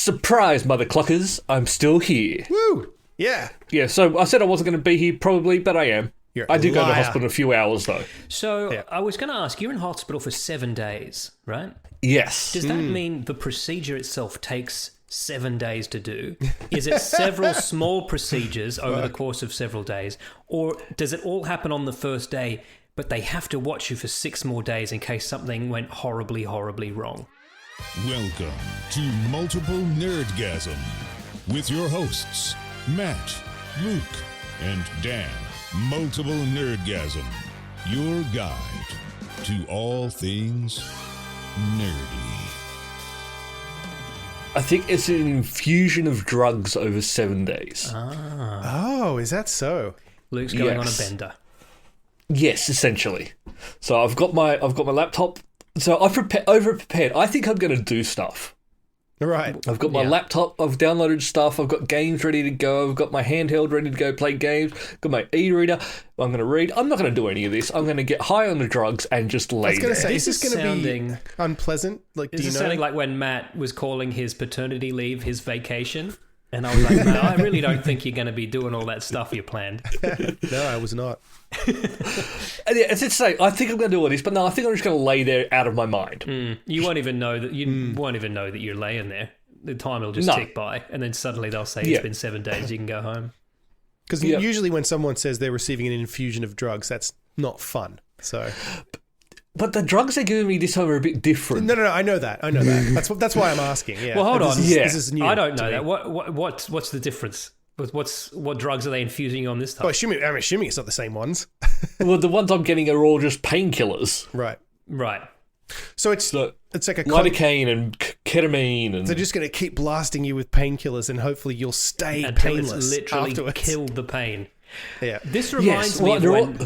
Surprise, mother cluckers, I'm still here. Woo! Yeah. Yeah, so I said I wasn't going to be here probably, but I am. I did go to hospital in a few hours, though. So I was going to ask, you're in hospital for 7 days, right? Yes. Does that mean the procedure itself takes 7 days to do? Is it several small procedures over the course of several days? Or does it all happen on the first day, but they have to watch you for 6 more days in case something went horribly, horribly wrong? Welcome to Multiple Nerdgasm with your hosts, Matt, Luke, and Dan. Multiple Nerdgasm, your guide to all things nerdy. I think it's an infusion of drugs over 7 days. Oh, is that so? Luke's going on a bender. Yes, essentially. So I've got my laptop. So I've over prepared. I think I'm going to do stuff. Right. I've got my laptop, I've downloaded stuff, I've got games ready to go, I've got my handheld ready to go play games, got my e-reader, I'm going to read. I'm not going to do any of this. I'm going to get high on the drugs and just lay there. I was going to say, is this going to be unpleasant? Like, is this sounding like when Matt was calling his paternity leave his vacation? And I was like, no, I really don't think you're going to be doing all that stuff you planned. No, I was not. And yeah, it's say, I think I'm going to do all this, but no, I think I'm just going to lay there out of my mind. You won't even know that you're laying there. The time will just tick by, and then suddenly they'll say it's been 7 days. You can go home. Because usually when someone says they're receiving an infusion of drugs, that's not fun. So, but the drugs they're giving me this time are a bit different. No, I know that. That's why I'm asking. Yeah. Well, hold on. This is new. I don't know that. What's the difference? What drugs are they infusing you on this time? Well, I'm assuming it's not the same ones. Well, the ones I'm getting are all just painkillers. Right. So it's like a lidocaine and ketamine, and they're just going to keep blasting you with painkillers, and hopefully you'll stay until painless it's literally afterwards. killed the pain. Yeah. This reminds me of when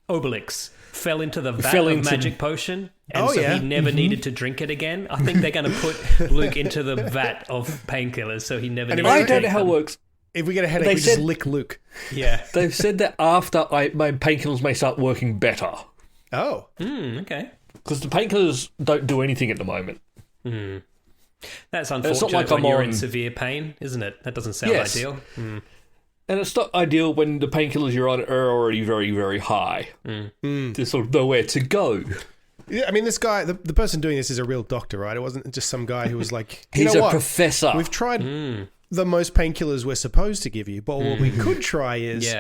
Obelix fell into the vat of magic potion, and he never needed to drink it again. I think they're going to put Luke into the vat of painkillers, so he never. I don't know how it works. If we get a headache, we just lick Luke. Yeah, they've said that after my painkillers may start working better. Oh, okay. Because the painkillers don't do anything at the moment. That's unfortunate when you're in severe pain, isn't it? That doesn't sound ideal. And it's not ideal when the painkillers you're on are already very, very high. There's sort of nowhere to go. Yeah, I mean, this guy, the person doing this is a real doctor, right? It wasn't just some guy who was like, he's a professor. We've tried the most painkillers we're supposed to give you, but what we could try is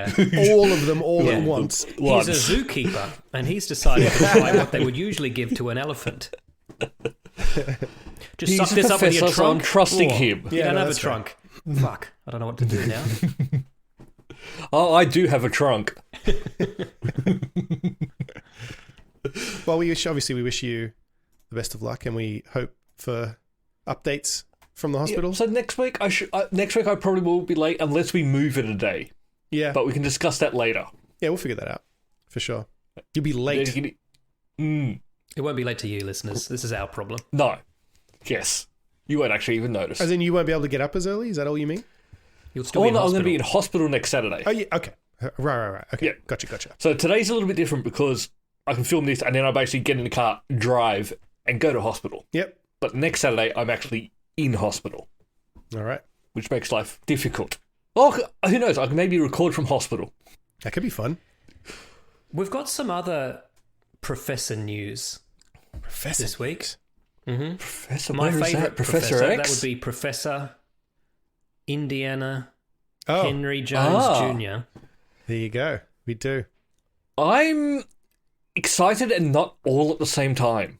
all of them at once. He's a zookeeper, and he's decided to try what they would usually give to an elephant. Just suck this up with your trunk. So I'm trusting him. You don't have a trunk. Fuck, I don't know what to do now. Oh, I do have a trunk. Well, we wish you the best of luck, and we hope for updates from the hospital. Yeah, so next week I probably will be late unless we move it a day. Yeah, but we can discuss that later. Yeah, we'll figure that out for sure. You'll be late. It won't be late to you, listeners. This is our problem. No. Yes. You won't actually even notice. As in, you won't be able to get up as early? Is that all you mean? You'll still be in hospital. I'm going to be in hospital next Saturday. Oh yeah. Okay. Right. Okay. Yeah. Gotcha. So today's a little bit different because I can film this and then I basically get in the car, drive, and go to hospital. Yep. But next Saturday, I'm actually in hospital. All right. Which makes life difficult. Oh, who knows? I can maybe record from hospital. That could be fun. We've got some other professor news this week. Mm-hmm. Professor, my favourite professor, X? that would be Professor Indiana Henry Jones Jr. There you go. We do. I'm excited and not all at the same time.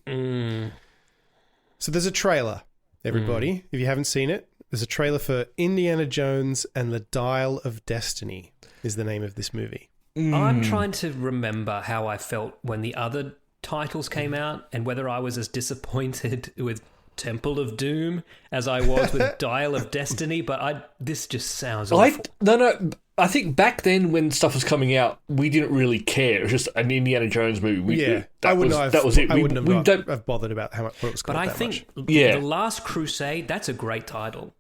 So there's a trailer, everybody. If you haven't seen it, there's a trailer for Indiana Jones and the Dial of Destiny is the name of this movie. I'm trying to remember how I felt when the other titles came out and whether I was as disappointed with Temple of Doom as I was with Dial of Destiny, but this just sounds awful. No. I think back then when stuff was coming out, we didn't really care. It was just an Indiana Jones movie. I wouldn't have bothered about what it was called. But I think The Last Crusade, that's a great title.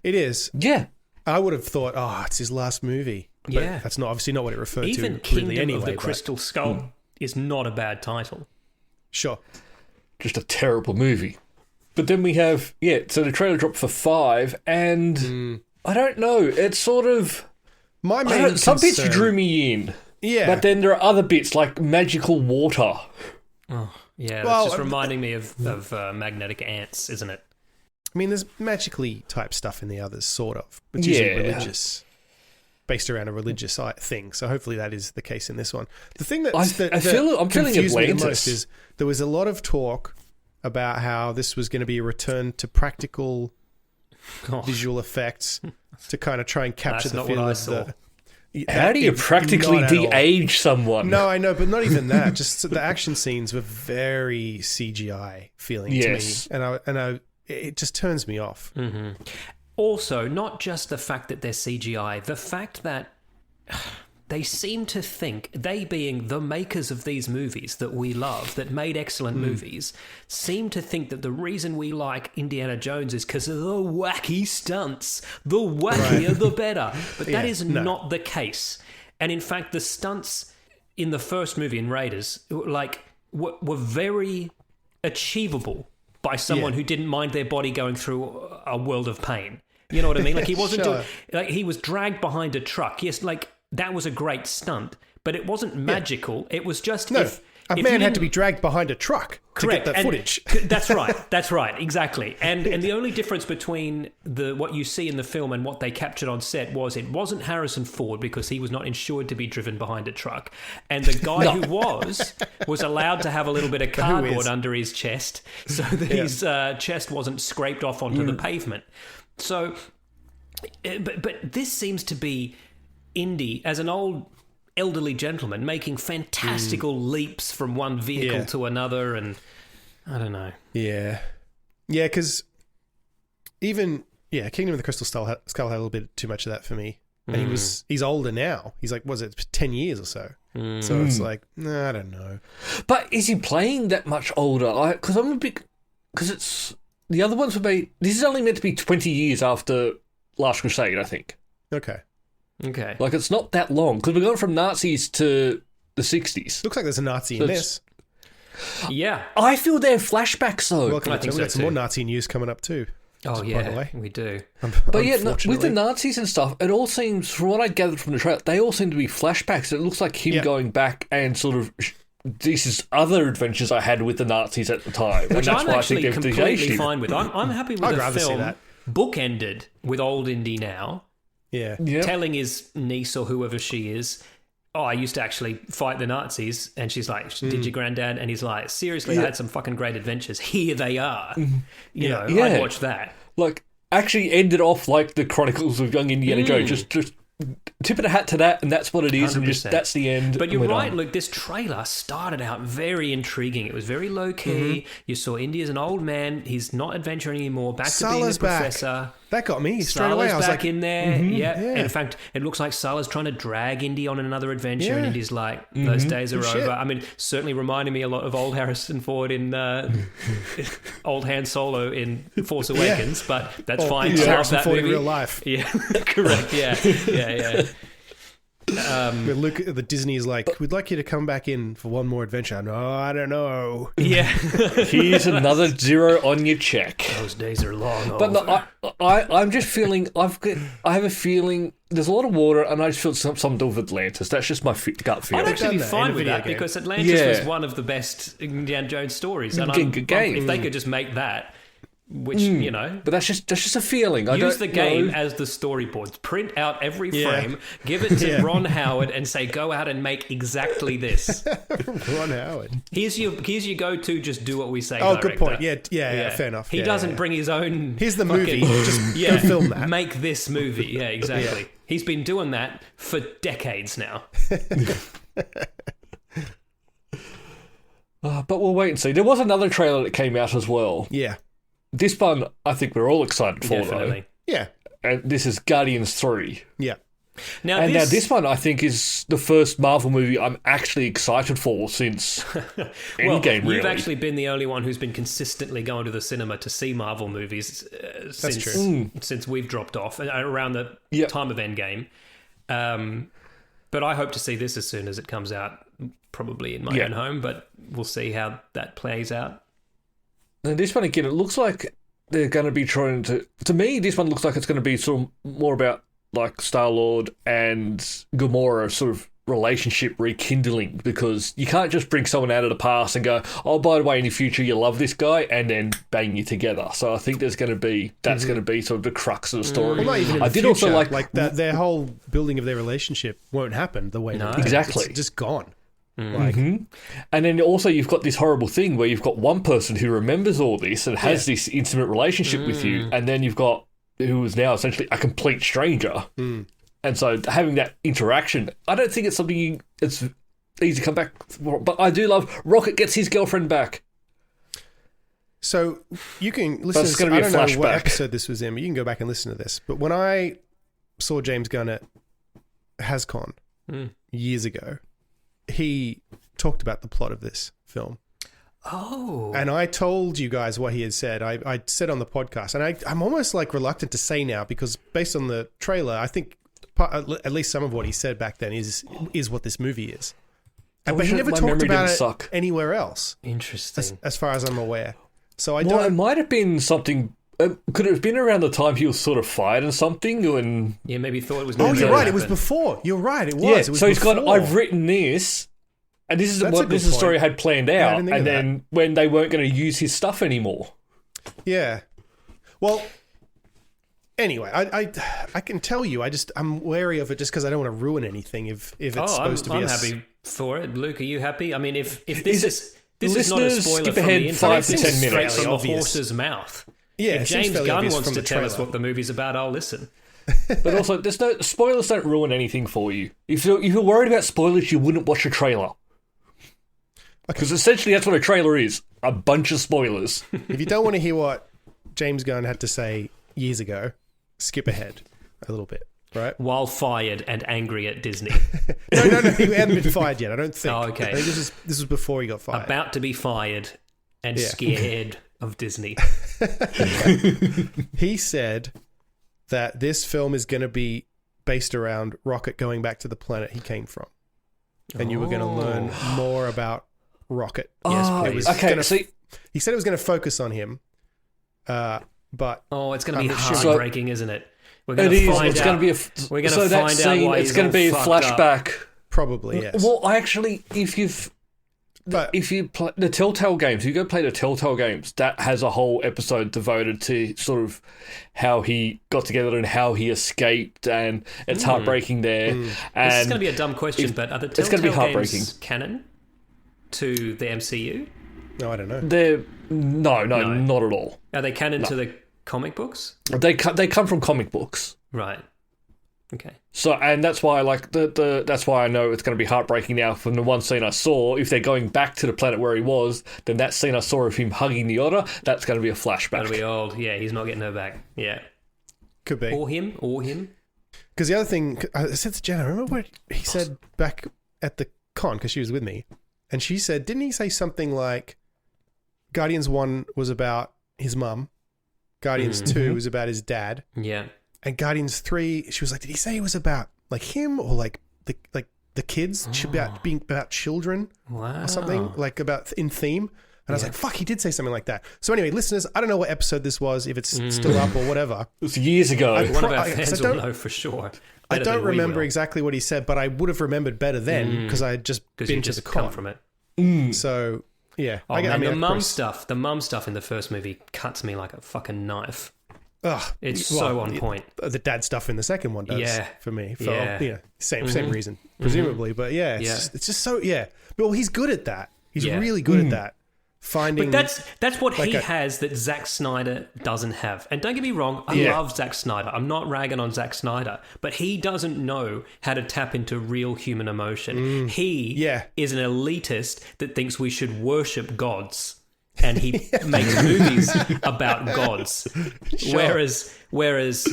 It is. Yeah. I would have thought, it's his last movie. But that's obviously not what it referred to. Even Kingdom of the Crystal Skull is not a bad title. Sure. Just a terrible movie. But then we have, so the trailer dropped for 5, and I don't know, it's sort of... My main some bits concern- drew me in. Yeah. But then there are other bits, like magical water. Oh, yeah, Well, that's just reminding me of magnetic ants, isn't it? I mean, there's magically type stuff in the others, sort of. It's usually religious, based around a religious thing. So hopefully that is the case in this one. The thing that I'm feeling confused me the Atlantis. most is there was a lot of talk about how this was going to be a return to practical visual effects to kind of try and capture That's the not feel what I of saw. How do you practically Not at all. de-age someone? No, I know, but not even that. Just the action scenes were very CGI feeling Yes. to me, and it just turns me off. Also, not just the fact that they're CGI, the fact that they seem to think, they being the makers of these movies that we love, that made excellent movies, seem to think that the reason we like Indiana Jones is because of the wacky stunts. The wackier, the better. But that is not the case. And in fact, the stunts in the first movie, in Raiders, were very achievable by someone who didn't mind their body going through a world of pain. You know what I mean? Like, he wasn't Sure. he was dragged behind a truck. Yes, that was a great stunt, but it wasn't magical. It was just No, if a you man had didn't- to be dragged behind a truck Correct. to get that And footage. That's right. That's right. Exactly. And the only difference between what you see in the film and what they captured on set was it wasn't Harrison Ford because he was not insured to be driven behind a truck, and the guy who was allowed to have a little bit of cardboard under his chest so that his chest wasn't scraped off onto the pavement. So, but this seems to be Indy as an old elderly gentleman making fantastical leaps from one vehicle to another, and I don't know. Yeah, because even Kingdom of the Crystal Skull had a little bit too much of that for me. And he's older now. He's like, was it 10 years or so? So it's like, I don't know. But is he playing that much older? Because I'm a bit... Because it's... The other ones were made... This is only meant to be 20 years after Last Crusade, I think. Okay. Like, it's not that long. Because we're going from Nazis to the 60s. Looks like there's a Nazi in this. Yeah. I feel they're flashbacks, though. Welcome I to think We've got so some more too. Nazi news coming up too. Oh, By yeah, the way. we do. But yeah, with the Unfortunately. Nazis and stuff, it all seems, from what I gathered from the trailer, they all seem to be flashbacks. It looks like him going back and sort of... This is other adventures I had with the Nazis at the time. Which and that's I'm why actually I think they've completely de-aged him. fine with. I'm happy with I'd the rather see film that. bookended with old Indy now, Yeah. Yeah. telling his niece or whoever she is, oh, I used to actually fight the Nazis. And she's like, did your granddad? And he's like, seriously, I had some fucking great adventures. Here they are. You know, Yeah. I'd watch that. Like, actually ended off like the Chronicles of Young Indiana Jones. Just tipping a hat to that, and that's what it is, and just 100%. that's the end. But you're and we're right, done. look, this trailer started out very intriguing. It was very low-key. You saw Indy as an old man. He's not adventuring anymore. Back to being Sala's the back. professor. That got me straight away. Sala's I was back like, in there. Yeah. yeah. In fact, it looks like Sala's trying to drag Indy on another adventure, and Yeah. Indy's like, those days are Good over. shit. I mean, certainly reminding me a lot of old Harrison Ford in old Han Solo in Force Awakens, but that's fine. I love Harrison that Ford in movie. real life. Yeah, correct. Yeah. But look, the Disney is like, we'd like you to come back in for one more adventure. No, I don't know. Yeah. Here's another zero on your check. Those days are long But over. no, I'm just feeling. I have a feeling. There's a lot of water, and I just feel something to do with Atlantis. That's just my gut feeling. I'd actually be done that in fine a with video that game. because Atlantis Yeah. was one of the best Indiana Jones stories, and Good game. if they could just make that, which you know, But that's just a feeling. I use don't the game know. as the storyboards, print out every Yeah. frame, give it to Ron Howard, and say, "Go out and make exactly this." Ron Howard. Here's your go-to. Just do what we say. Oh, director. good point. Yeah, fair enough. He Yeah, doesn't yeah. bring his own. Here's the fucking- movie. Just go film that. Make this movie. Yeah, exactly. He's been doing that for decades now. But we'll wait and see. There was another trailer that came out as well. Yeah. This one, I think we're all excited for, Definitely. Yeah. though. And this is Guardians 3. Yeah. Now And now this one, I think, is the first Marvel movie I'm actually excited for since Endgame, really. You've actually been the only one who's been consistently going to the cinema to see Marvel movies since we've dropped off around the time of Endgame. But I hope to see this as soon as it comes out, probably in my own home. But we'll see how that plays out. And this one again, it looks like they're going to be trying to. To me, this one looks like it's going to be sort of more about like Star-Lord and Gamora sort of relationship rekindling, because you can't just bring someone out of the past and go, oh, by the way, in the future you love this guy, and then bang you together. So I think that's going to be sort of the crux of the story. Well, not even in I the did future. also like that. Their whole building of their relationship won't happen the way No. Exactly. It's just gone. And then also you've got this horrible thing where you've got one person who remembers all this and has this intimate relationship with you, and then you've got who is now essentially a complete stranger. And so having that interaction, I don't think it's something it's easy to come back for, but I do love Rocket gets his girlfriend back. So you can listen to this. Gonna be I a don't know what flashback. episode this was in, but you can go back and listen to this. But when I saw James Gunn at HasCon years ago, he talked about the plot of this film. Oh. And I told you guys what he had said. I said on the podcast, and I'm almost like reluctant to say now, because based on the trailer, I think at least some of what he said back then is what this movie is. But he never talked about it anywhere else. Interesting. As far as I'm aware. So I Well, don't. it might have been something. Could it have been around the time he was sort of fired and something? And Yeah, maybe thought it was. Oh, never you're gonna right. It was happen. before. You're right. It was. yeah, It was so he's before. gone. I've written this, and this is That's a what good this is the story I point. had planned I out. didn't think And of then when they weren't going to use his stuff anymore, Yeah. Well. Anyway, I can tell you. I'm wary of it just because I don't want to ruin anything. If it's supposed to be. I'm happy for it. Luke, are you happy? I mean, if this is not a listeners, spoiler skip from ahead the 5 internet, to this 10 is straight minutes. from the Obvious. horse's mouth. Yeah, if it seems James fairly Gunn obvious wants from to the tell us trailer. what the movie's about, I'll listen. but also there's no spoilers. Don't ruin anything for you. If you're worried about spoilers, you wouldn't watch a trailer. Because essentially that's what a trailer is. A bunch of spoilers. If you don't want to hear what James Gunn had to say years ago, skip ahead a little bit, right? While fired and angry at Disney. No, he hadn't been fired yet. I don't think. Oh, okay. I think this was before he got fired. About to be fired and Yeah. scared of Disney. He said that this film is going to be based around Rocket going back to the planet he came from, and you were going to learn more about Rocket. Yes, Oh, please. okay, see, He said it was going to focus on him, but Oh, it's going to be I'm sure- heartbreaking, isn't it? We're it going to is. find It's out. going to be We're going so to that find scene, out why it's he's going to be a all fucked up. flashback. probably yes. Well, I actually, if you play the Telltale games, you go play the Telltale games, that has a whole episode devoted to sort of how he got together and how he escaped, and it's heartbreaking there. And This is going to be a dumb question, but are the it's gonna be Telltale heartbreaking. games canon to the MCU? No, I don't know. they're no, not at all. Are they canon to the comic books? They come from comic books. Right. Okay. So, and that's why, like, that's why I know it's going to be heartbreaking now from the one scene I saw. If they're going back to the planet where he was, then that scene I saw of him hugging the otter, that's going to be a flashback. That'll be old. Yeah, he's not getting her back. Yeah. Could be. Or him. Because the other thing, I said to Jenna, remember what he said back at the con, because she was with me, and she said, didn't he say something like, Guardians 1 was about his mum, Guardians 2 was about his dad, Yeah. and Guardians 3, she was like, did he say it was about like him or like the kids, about being about children Wow. or something, like about in theme? And I was like, fuck, he did say something like that. So anyway, listeners, I don't know what episode this was, if it's still up or whatever. It was years ago. One of our I- 'cause fans I will don't- know for sure. I Better don't than we remember will, exactly what he said, but I would have remembered better then because I had just 'cause been you to just the come con. from it. So yeah, Oh, man, the of mum course- stuff. The mum stuff in the first movie cuts me like a fucking knife. Ugh, It's so on point. The dad stuff in the second one does Yeah. for me. For Yeah. same reason, presumably. But yeah, it's just so Well, he's good at that. He's Yeah. really good at that. Finding. But that's what like he a- has that Zack Snyder doesn't have. And don't get me wrong, I love Zack Snyder. I'm not ragging on Zack Snyder, but he doesn't know how to tap into real human emotion. He is an elitist that thinks we should worship gods. And he makes movies about gods. Whereas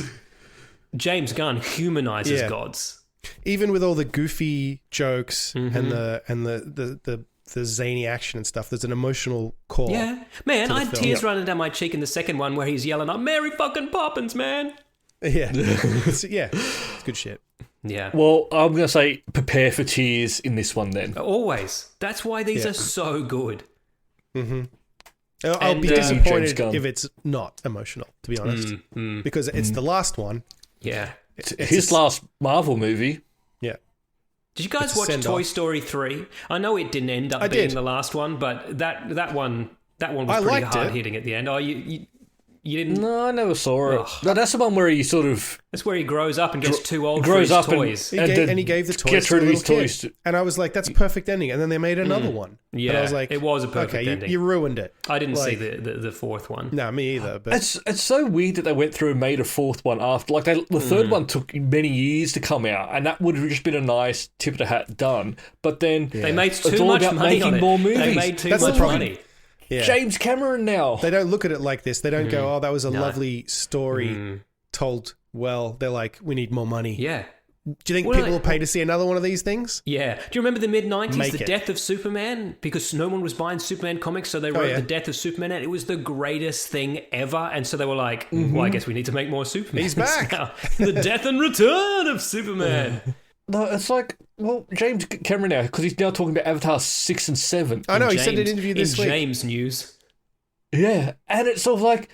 James Gunn humanizes gods. even with all the goofy jokes and the zany action and stuff, there's an emotional core. Yeah. Man, I had film. tears running down my cheek in the second one where he's yelling, I'm Mary fucking Poppins, man. Yeah. It's good shit. Yeah. Well, I'm going to say prepare for tears in this one then. Always. That's why these are so good. I'll And, be James disappointed Gunn. if it's not emotional, to be honest, because it's the last one. Yeah. It's His last Marvel movie. Yeah. Did you guys It's a watch send-off. Toy Story 3? I know it didn't end up I being did. the last one, but that one was I pretty liked it. hard hitting at the end. Oh, you didn't. No, I never saw it. Ugh. No, that's the one where he sort of That's where he grows up and gets too old for grows his up toys. And he gave the toys gets to rid a of little his kid. toys. And I was like, that's a perfect ending. And then they made another one. Yeah, and I was like, it was a perfect okay, ending. You ruined it. I didn't see Like- the fourth one. No, me either. But It's so weird that they went through and made a fourth one after. Like the third one took many years to come out, and that would have just been a nice tip of the hat done. But then They made it's too all much about money on making it. more They movies. made too That's the much problem. money. yeah. James Cameron now. They don't look at it like this. They don't go, oh, that was a No. lovely story told well. They're like, we need more money. Yeah. Do you think Well, people will pay to see another one of these things? Yeah. Do you remember the mid-90s, Make the it. death of Superman? Because no one was buying Superman comics, so they wrote yeah. the death of Superman, and it was the greatest thing ever. And so they were like, well, I guess we need to make more Superman. He's back. The death and return of Superman. No, it's like, well, James Cameron now, because he's now talking about Avatar 6 and 7. I know, he James, said in an interview this in week. James News. Yeah, and it's sort of like,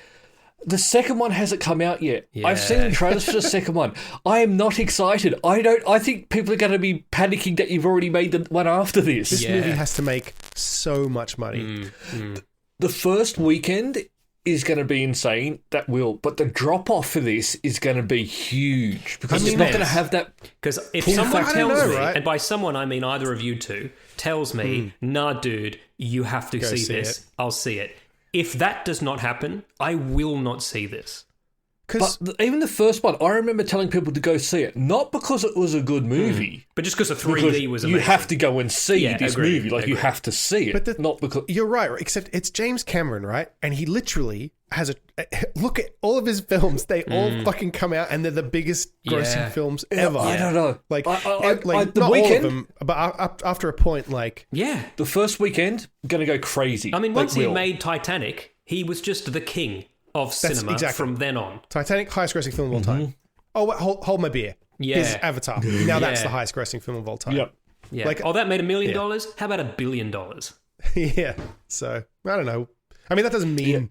the second one hasn't come out yet. Yeah. I've seen the trailers for the second one. I am not excited. I think people are going to be panicking that you've already made the one after this. This Yeah. movie has to make so much money. The first weekend is going to be insane. That will. But the drop-off for this is going to be huge. Because I it's mean, not yes. going to have that... Because if Full someone fact- tells I don't know, me, right? and by someone I mean either of you two, tells me, nah, dude, you have to see see this, it. I'll see it. If that does not happen, I will not see this. Because Even the first one, I remember telling people to go see it. Not because it was a good movie. But just because the Because 3D was amazing. you have to go and see Yeah, this agreed, movie. Like, you agreed. have to see it. But not because... you're right, except it's James Cameron, right? And he literally has a look at all of his films. They all fucking come out, and they're the biggest grossing Yeah. films ever. I don't know. Like, the not all weekend, of them, but after a point, like, Yeah. the first weekend, going to go crazy. I mean, Like, once he will. made Titanic, he was just the king of cinema exactly. from then on. Titanic, highest grossing film of all time. Oh, wait, hold my beer. Yeah. Here's Avatar. Now that's Yeah. the highest grossing film of all time. Yep. Yeah. Like- oh, that made $1 million? How about $1 billion? Yeah. So, I don't know. I mean, that doesn't mean...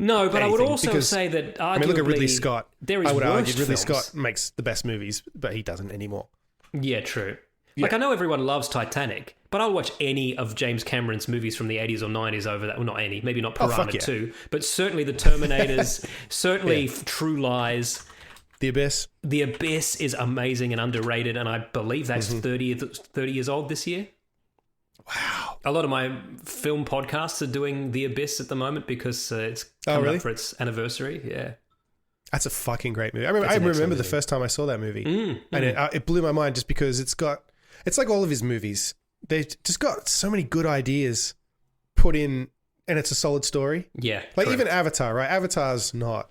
No, but I would anything, also because, say that arguably... I mean, look at Ridley Scott. There is I would argue worse Ridley films. Scott makes the best movies, but he doesn't anymore. Yeah, true. Like, I know everyone loves Titanic, but I'll watch any of James Cameron's movies from the 80s or 90s over that. Well, not any, maybe not Oh, fuck Piranha yeah. 2, but certainly The Terminators, certainly True Lies. The Abyss. The Abyss is amazing and underrated, and I believe that's 30 years old this year. Wow. A lot of my film podcasts are doing The Abyss at the moment because it's Oh, coming really? up for its anniversary. Yeah. That's a fucking great movie. I It's an remember excellent the movie. first time I saw that movie, and it blew my mind just because it's like all of his movies. They've just got so many good ideas put in, and it's a solid story. Yeah. Like correct. even Avatar, right? Avatar's not,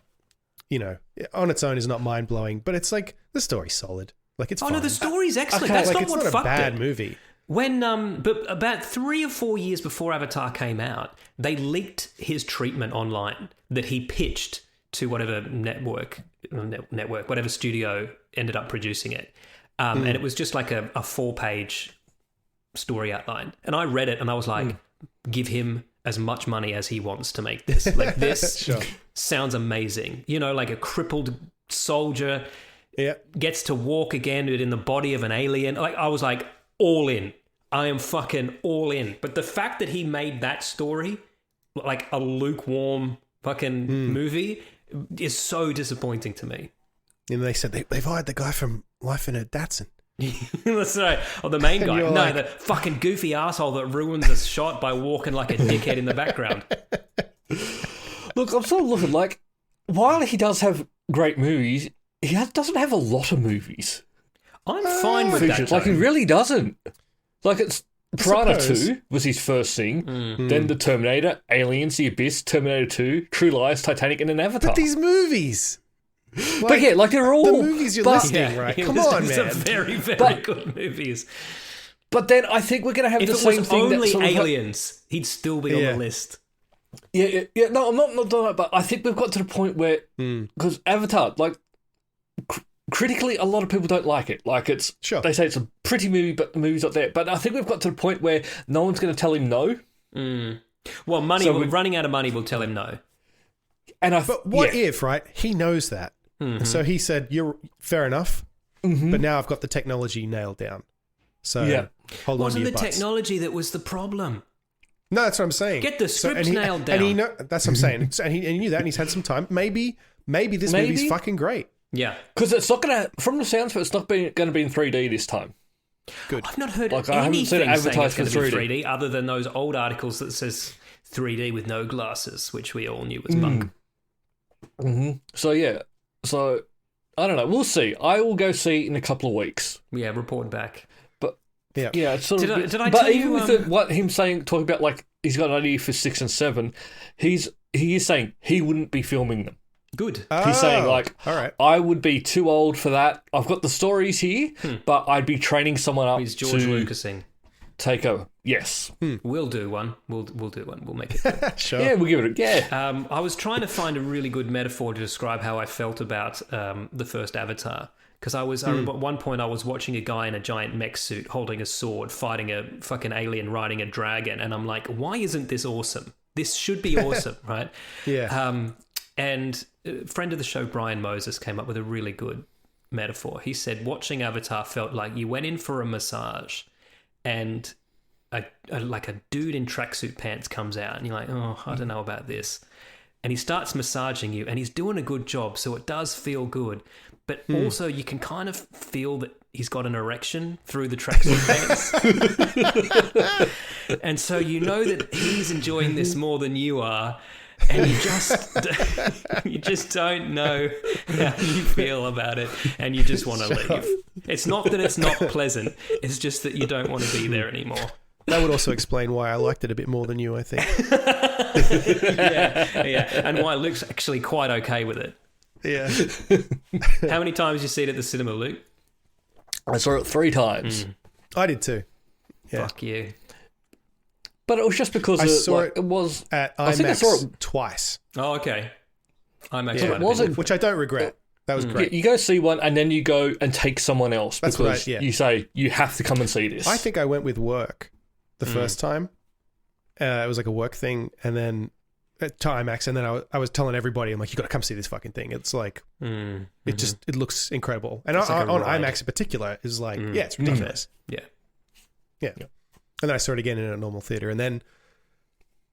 on its own is not mind blowing, but it's like the story's solid. Like it's Oh, fine. no, the story's excellent. Okay, That's like not it's what not a fucked bad it. movie. When but about 3 or 4 years before Avatar came out, they leaked his treatment online that he pitched to whatever network, whatever studio ended up producing it, and it was just like a 4-page story outline. And I read it, and I was like, give him as much money as he wants to make this. Like this Sure. sounds amazing. Like a crippled soldier Yeah. gets to walk again, but in the body of an alien. Like I was like, all in. I am fucking all in. But the fact that he made that story like a lukewarm fucking movie is so disappointing to me. And they said they've hired the guy from Life in a Datsun. That's right. Oh, the main guy. you're No, like- the fucking goofy asshole that ruins a shot by walking like a dickhead in the background. Look, I'm sort of looking like, while he does have great movies, doesn't have a lot of movies. I'm fine with that. Features. Like, he Tone. really doesn't. Like, it's Piranha suppose. 2 was his first thing, then The Terminator, Aliens, The Abyss, Terminator 2, True Lies, Titanic, and then Avatar. But these movies. But yeah, like, they're all... the movies you're but, listing, right? he Come was on, doing man. Some very, very But- good movies. But then I think we're going to have If the it same was thing only that sort of... aliens, he'd still be on Yeah. the list. Yeah. No, I'm not doing that, but I think we've got to the point where... Because Avatar, like, critically, a lot of people don't like it. Like, it's... Sure. They say it's a pretty movie, but the movie's not there. But I think we've got to the point where no one's going to tell him no. Well, money. So running out of money will tell him no. But what if, right? He knows that. And so he said, "You're fair enough, but now I've got the technology nailed down. So hold on to Wasn't your the butts." technology that was the problem? No, that's what I'm saying. Get the script nailed down. And he that's what I'm saying. And he knew that, and he's had some time. Maybe this movie's fucking great. Yeah. Because it's not going to, from the sounds of it, it's not going to be in 3D this time. Good. I've not heard I haven't seen anything it saying it's advertised going for to be 3D other than those old articles that says 3D with no glasses, which we all knew was bunk. So, I don't know. We'll see. I will go see it in a couple of weeks. Yeah, report back. But, yeah, it's sort of... Did I but tell even you, with what him talking about, like, he's got an idea for 6 and 7, he is saying he wouldn't be filming them. Good. He's saying, like, all right. I would be too old for that. I've got the stories here, but I'd be training someone up He's George to Lucasing. take over. Yes. We'll do one. We'll do one. We'll make it good. Sure. Yeah, we'll give it a... Yeah. I was trying to find a really good metaphor to describe how I felt about the first Avatar. Because I remember at one point I was watching a guy in a giant mech suit holding a sword, fighting a fucking alien riding a dragon. And I'm like, why isn't this awesome? This should be awesome, right? Yeah. And a friend of the show, Brian Moses, came up with a really good metaphor. He said, watching Avatar felt like you went in for a massage and a dude in tracksuit pants comes out and you're like, oh, I don't know about this. And he starts massaging you and he's doing a good job, so it does feel good. But also you can kind of feel that he's got an erection through the tracksuit pants. And so you know that he's enjoying this more than you are. And you just don't know how you feel about it, and you just want to leave. It's not that it's not pleasant; it's just that you don't want to be there anymore. That would also explain why I liked it a bit more than you, I think. yeah, and why Luke's actually quite okay with it. Yeah. How many times you see it at the cinema, Luke? I saw it 3 times. I did too. Yeah. Fuck you. But it was just because I saw it it was... at I think I saw IMAX it... twice. Oh, okay. IMAX Yeah, might have wasn't- been- Which I don't regret. That was great. You go see one and then you go and take someone else That's because what you say, you have to come and see this. I think I went with work the first time. It was like a work thing, and then at IMAX, and then I was telling everybody, I'm like, you got to come see this fucking thing. It's like, it looks incredible. And It's like a on ride. IMAX in particular is like, yeah, it's ridiculous. Yeah. Yeah. And then I saw it again in a normal theater, and then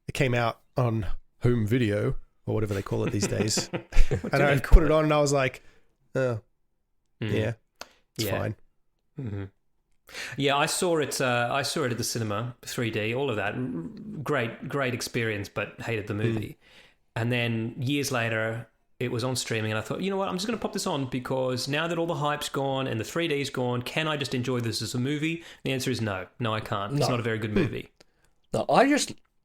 it came out on home video or whatever they call it these days. And I put it on and I was like, oh, yeah, it's fine. Mm-hmm. Yeah, I saw it. I saw it at the cinema, 3D, all of that. Great experience, but hated the movie. And then years later, it was on streaming, and I thought, you know what? I'm just going to pop this on because now that all the hype's gone and the 3D's gone, can I just enjoy this as a movie? The answer is no. No, I can't. It's not a very good movie. No,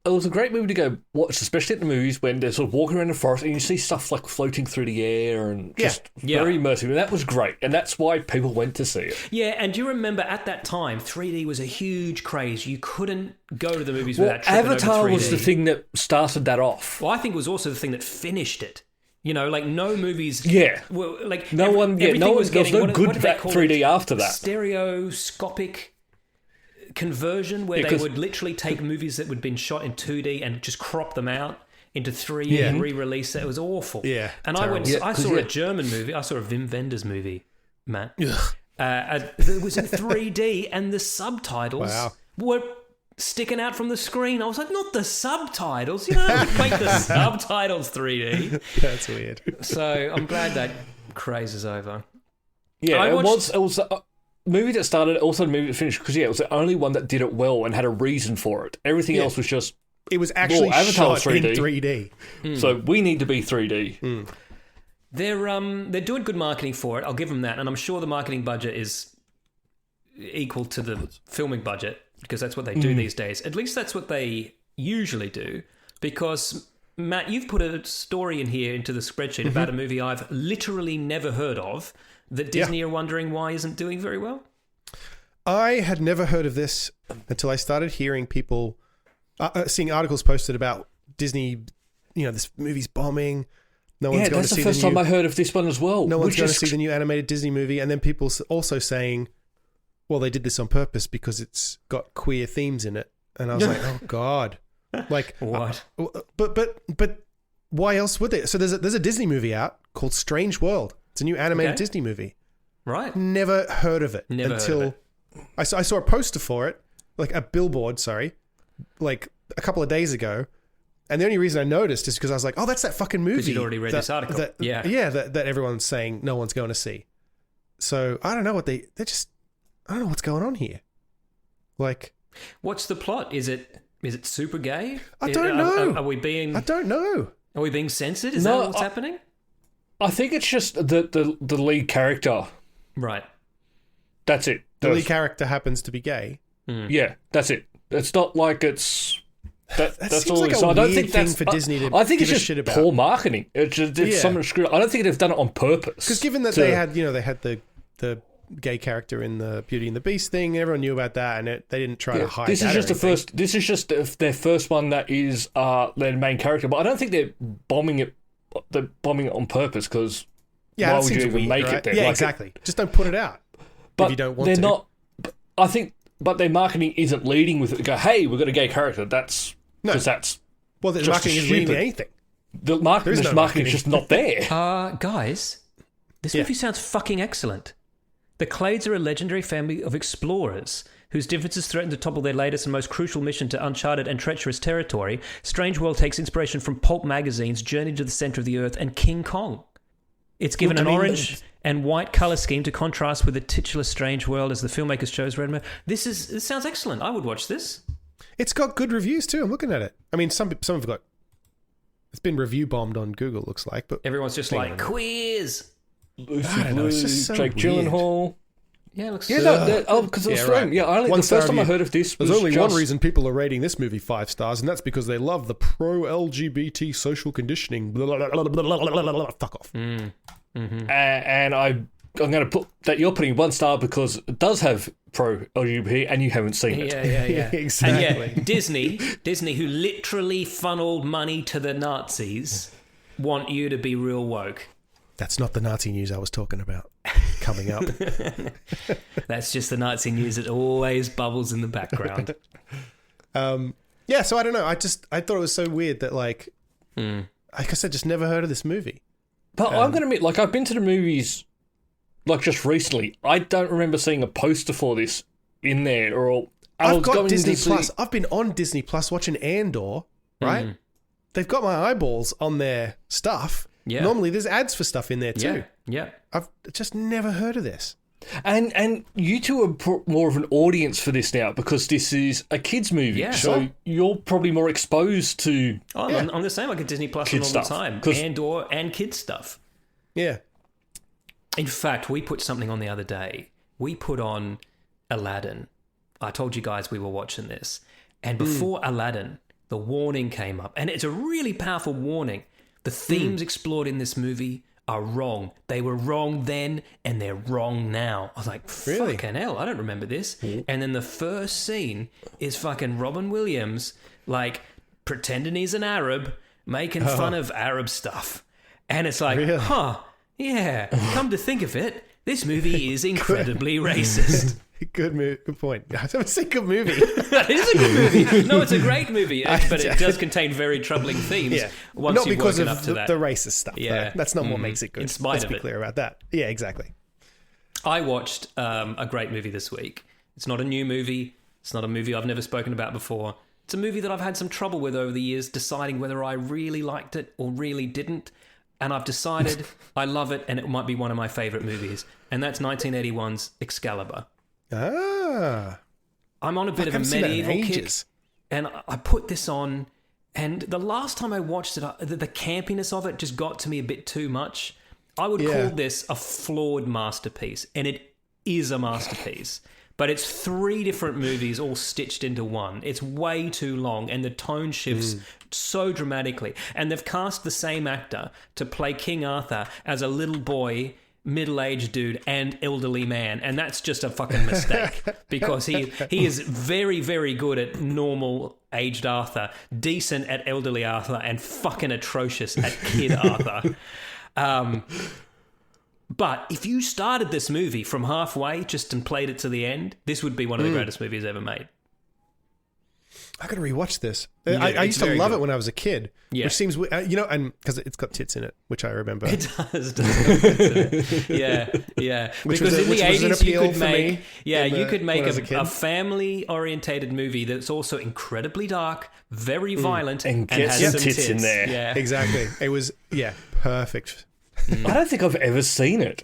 it was a great movie to go watch, especially at the movies when they're sort of walking around the forest and you see stuff like floating through the air and just very immersive. And that was great. And that's why people went to see it. Yeah, and do you remember at that time, 3D was a huge craze. You couldn't go to the movies without tripping Avatar over 3D. was the thing that started that off. Well, I think it was also the thing that finished it. You know, like no movies. Yeah. Well, like No one. Yeah, everything no one. was There was getting, no what good did they call 3D it? after that. Stereoscopic conversion, where they would literally take movies that would been shot in 2D and just crop them out into 3D and re-release it. It was awful. Yeah, and terrible. I saw a German movie. I saw a Wim Wenders movie, Matt. It was in 3D, and the subtitles were sticking out from the screen. I was like, not the subtitles. You don't make the subtitles 3D. That's weird. So I'm glad that craze is over. Yeah, it was a movie that started, also a movie that finished, because it was the only one that did it well and had a reason for it. Everything else was just... It was actually Avatar shot in 3D. So we need to be 3D. They're doing good marketing for it. I'll give them that, and I'm sure the marketing budget is equal to the filming budget because that's what they do these days. At least that's what they usually do. Because Matt, you've put a story in here into the spreadsheet about a movie I've literally never heard of that Disney are wondering why isn't doing very well. I had never heard of this until I started hearing people, seeing articles posted about Disney. You know, this movie's bombing. No one's going to see the new. That's the first time I heard of this one as well. No one's going to see the new animated Disney movie, and then people also saying, "Well, they did this on purpose because it's got queer themes in it." And I was like, "Oh God, Like What? But why else would they? So there's a Disney movie out called Strange World. It's a new animated Disney movie. Right. Never heard of it until I saw a poster for it, like a billboard, like a couple of days ago. And the only reason I noticed is because I was like, oh, that's that fucking movie. Because you'd already read this article. That everyone's saying no one's going to see. So I don't know what I don't know what's going on here. Like, what's the plot? Is it super gay? I don't know. Are we being? I don't know. Are we being censored? Is that what's happening? I think it's just the lead character. Right. That's it. The lead character happens to be gay. Yeah, that's it. It's not like it's... That's seems all like it is. a I don't weird think thing that's for Disney to I think give it's a just shit about. poor marketing. It's just someone screwed up. I don't think they've done it on purpose. Because given that they had the gay character in the Beauty and the Beast thing, everyone knew about that, and they didn't try to hide this that. This is just their first one that is their main character. But I don't think they're bombing it. They're bombing it on purpose because why would you even make it there? Yeah, exactly. Just don't put it out if you don't want to. They're not. I think, but their marketing isn't leading with it. They go, hey, we've got a gay character. That's because that's. Well, the just marketing isn't leading to anything. The marketing is just not there. Guys, this movie sounds fucking excellent. The Clades are a legendary family of explorers whose differences threaten to topple their latest and most crucial mission to uncharted and treacherous territory. Strange World takes inspiration from pulp magazines, Journey to the Center of the Earth, and King Kong. It's given an orange and white colour scheme to contrast with the titular Strange World as the filmmakers chose Redmer. This sounds excellent. I would watch this. It's got good reviews too. I'm looking at it. I mean, some have got... It's been review bombed on Google, looks like. But everyone's just like, quiz! I don't know, it's just so Jake Gyllenhaal. Yeah, it looks because it was thrown. Yeah, the first time I heard of this was there's only one reason people are rating this movie 5 stars, and that's because they love the pro-LGBT social conditioning. Blah, blah, blah, blah, blah, blah, blah, fuck off. Mm-hmm. And I'm going to put that you're putting 1 star because it does have pro-LGBT and you haven't seen it. Yeah. Exactly. And Disney, who literally funneled money to the Nazis, want you to be real woke. That's not the Nazi news I was talking about coming up. That's just the Nazi news that always bubbles in the background. Yeah, so I don't know. I thought it was so weird that like I guess I just never heard of this movie. But I'm going to admit, like I've been to the movies like just recently. I don't remember seeing a poster for this in there or... I've got Disney Plus. I've been on Disney Plus watching Andor, right? They've got my eyeballs on their stuff. Yeah. Normally there's ads for stuff in there too. Yeah. I've just never heard of this. And you two are more of an audience for this now because this is a kids movie. Yeah, so you're probably more exposed to... I'm the same. I get Disney Plus all the time. Andor and kids stuff. Yeah. In fact, we put something on the other day. We put on Aladdin. I told you guys we were watching this. And before Aladdin, the warning came up. And it's a really powerful warning. The themes explored in this movie are wrong. They were wrong then, and they're wrong now. I was like, fucking hell, I don't remember this. And then the first scene is fucking Robin Williams, like, pretending he's an Arab, making fun of Arab stuff. And it's like, come to think of it, this movie is incredibly racist. Good point. It's a good movie. It is a good movie. No, it's a great movie, but it does contain very troubling themes. Yeah. Once not you've because woken of up to that. the racist stuff. Yeah, that's not what makes it good. In spite Let's of be it. clear about that. Yeah, exactly. I watched a great movie this week. It's not a new movie. It's not a movie I've never spoken about before. It's a movie that I've had some trouble with over the years, deciding whether I really liked it or really didn't. And I've decided I love it, and it might be one of my favourite movies. And that's 1981's Excalibur. I'm on a bit of a medieval kick, and I put this on, and the last time I watched it, the campiness of it just got to me a bit too much. I would call this a flawed masterpiece, and it is a masterpiece, but it's 3 different movies all stitched into one. It's way too long, and the tone shifts so dramatically, and they've cast the same actor to play King Arthur as a little boy, middle-aged dude and elderly man, and that's just a fucking mistake because he is very, very good at normal aged Arthur, decent at elderly Arthur, and fucking atrocious at kid Arthur. But if you started this movie from halfway just and played it to the end, this would be one of the greatest movies ever made. I got to rewatch this. Yeah, I it's used to very love good. it when I was a kid. Yeah. Which seems, and because it's got tits in it, which I remember. It does. Doesn't it? Yeah. Which Because was in which the was an 80s, you appeal could for make, me you could make when I was a kid. a family-orientated movie that's also incredibly dark, very violent, And get has some some tits in there. Yeah. Exactly. It was, perfect. I don't think I've ever seen it.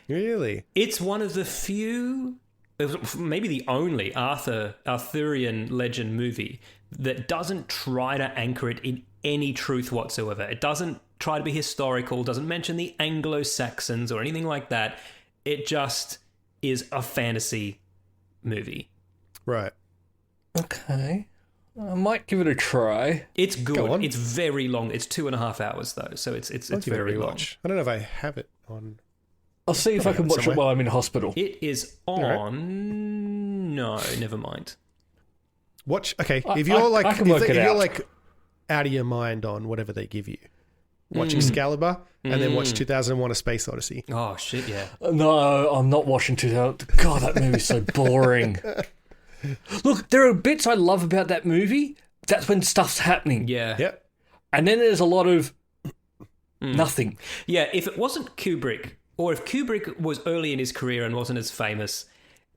Really? It's one of the few, maybe the only Arthurian legend movie that doesn't try to anchor it in any truth whatsoever. It doesn't try to be historical, doesn't mention the Anglo-Saxons or anything like that. It just is a fantasy movie. Right. Okay. I might give it a try. It's Go on. good. It's very long. It's 2.5 hours though, so it's I'll give it a very long. rewatch. I don't know if I have it on. I'll see if I can watch it somewhere. while I'm in hospital. It is on. No, never mind. Watch. Okay, I- if you're I- like, I can work if it you're out. like out of your mind on whatever they give you, watch Excalibur and then watch 2001: A Space Odyssey. Oh shit! Yeah. No, I'm not watching 2000. God, that movie's so boring. Look, there are bits I love about that movie. That's when stuff's happening. Yeah. Yep. And then there's a lot of nothing. Yeah, if it wasn't Kubrick, or if Kubrick was early in his career and wasn't as famous,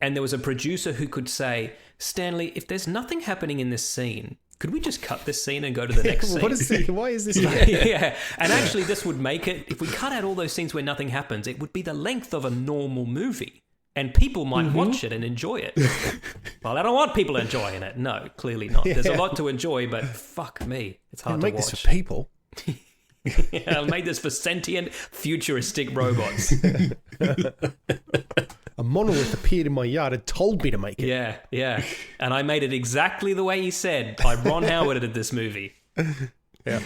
and there was a producer who could say, Stanley, if there's nothing happening in this scene, could we just cut this scene and go to the next scene? What is this? Why is this? Yeah, and actually this would make it, if we cut out all those scenes where nothing happens, it would be the length of a normal movie. And people might watch it and enjoy it. Well, I don't want people enjoying it. No, clearly not. There's a lot to enjoy, but fuck me. It's hard to Make watch. this for people. Yeah, I made this for sentient, futuristic robots. A monolith appeared in my yard and told me to make it. Yeah. And I made it exactly the way he said. I Ron Howarded this movie. Yeah.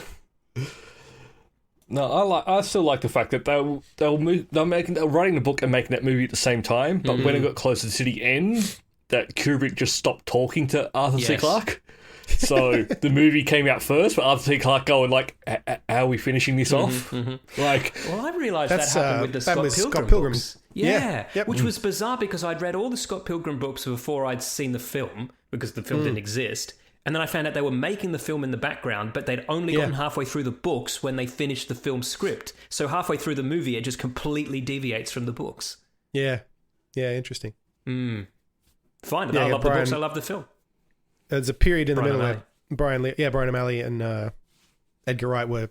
No, I still like the fact that they're writing the book and making that movie at the same time. But when it got closer to the end, that Kubrick just stopped talking to Arthur C. Yes. Clarke. So the movie came out first, but Arthur C. Clarke going like, "How are we finishing this off?" Like, Well, I realised That's, that happened with the that Scott was Pilgrim Scott Pilgrim. books. Yeah. Yeah, Yep. which was bizarre because I'd read all the Scott Pilgrim books before I'd seen the film, because the film didn't exist. And then I found out they were making the film in the background, but they'd only gotten halfway through the books when they finished the film script. So halfway through the movie, it just completely deviates from the books. Yeah. Yeah. Interesting. Fine. Yeah, I love the Brian- books. I love the film. There's a period in the Brian middle O'Malley. where Brian O'Malley and Edgar Wright were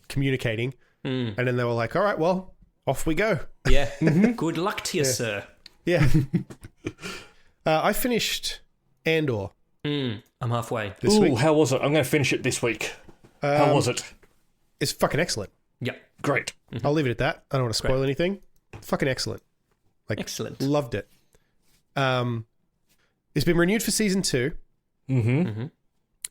communicating, and then they were like, "All right, well, off we go." Yeah. Good luck to you, sir. Yeah. I finished Andor I'm halfway. this ooh, week. how was it? I'm going to finish it this week. How was it? It's fucking excellent. Yeah. Great. I'll leave it at that. I don't want to spoil anything. Fucking excellent. Like, Excellent. loved it. It's been renewed for season 2.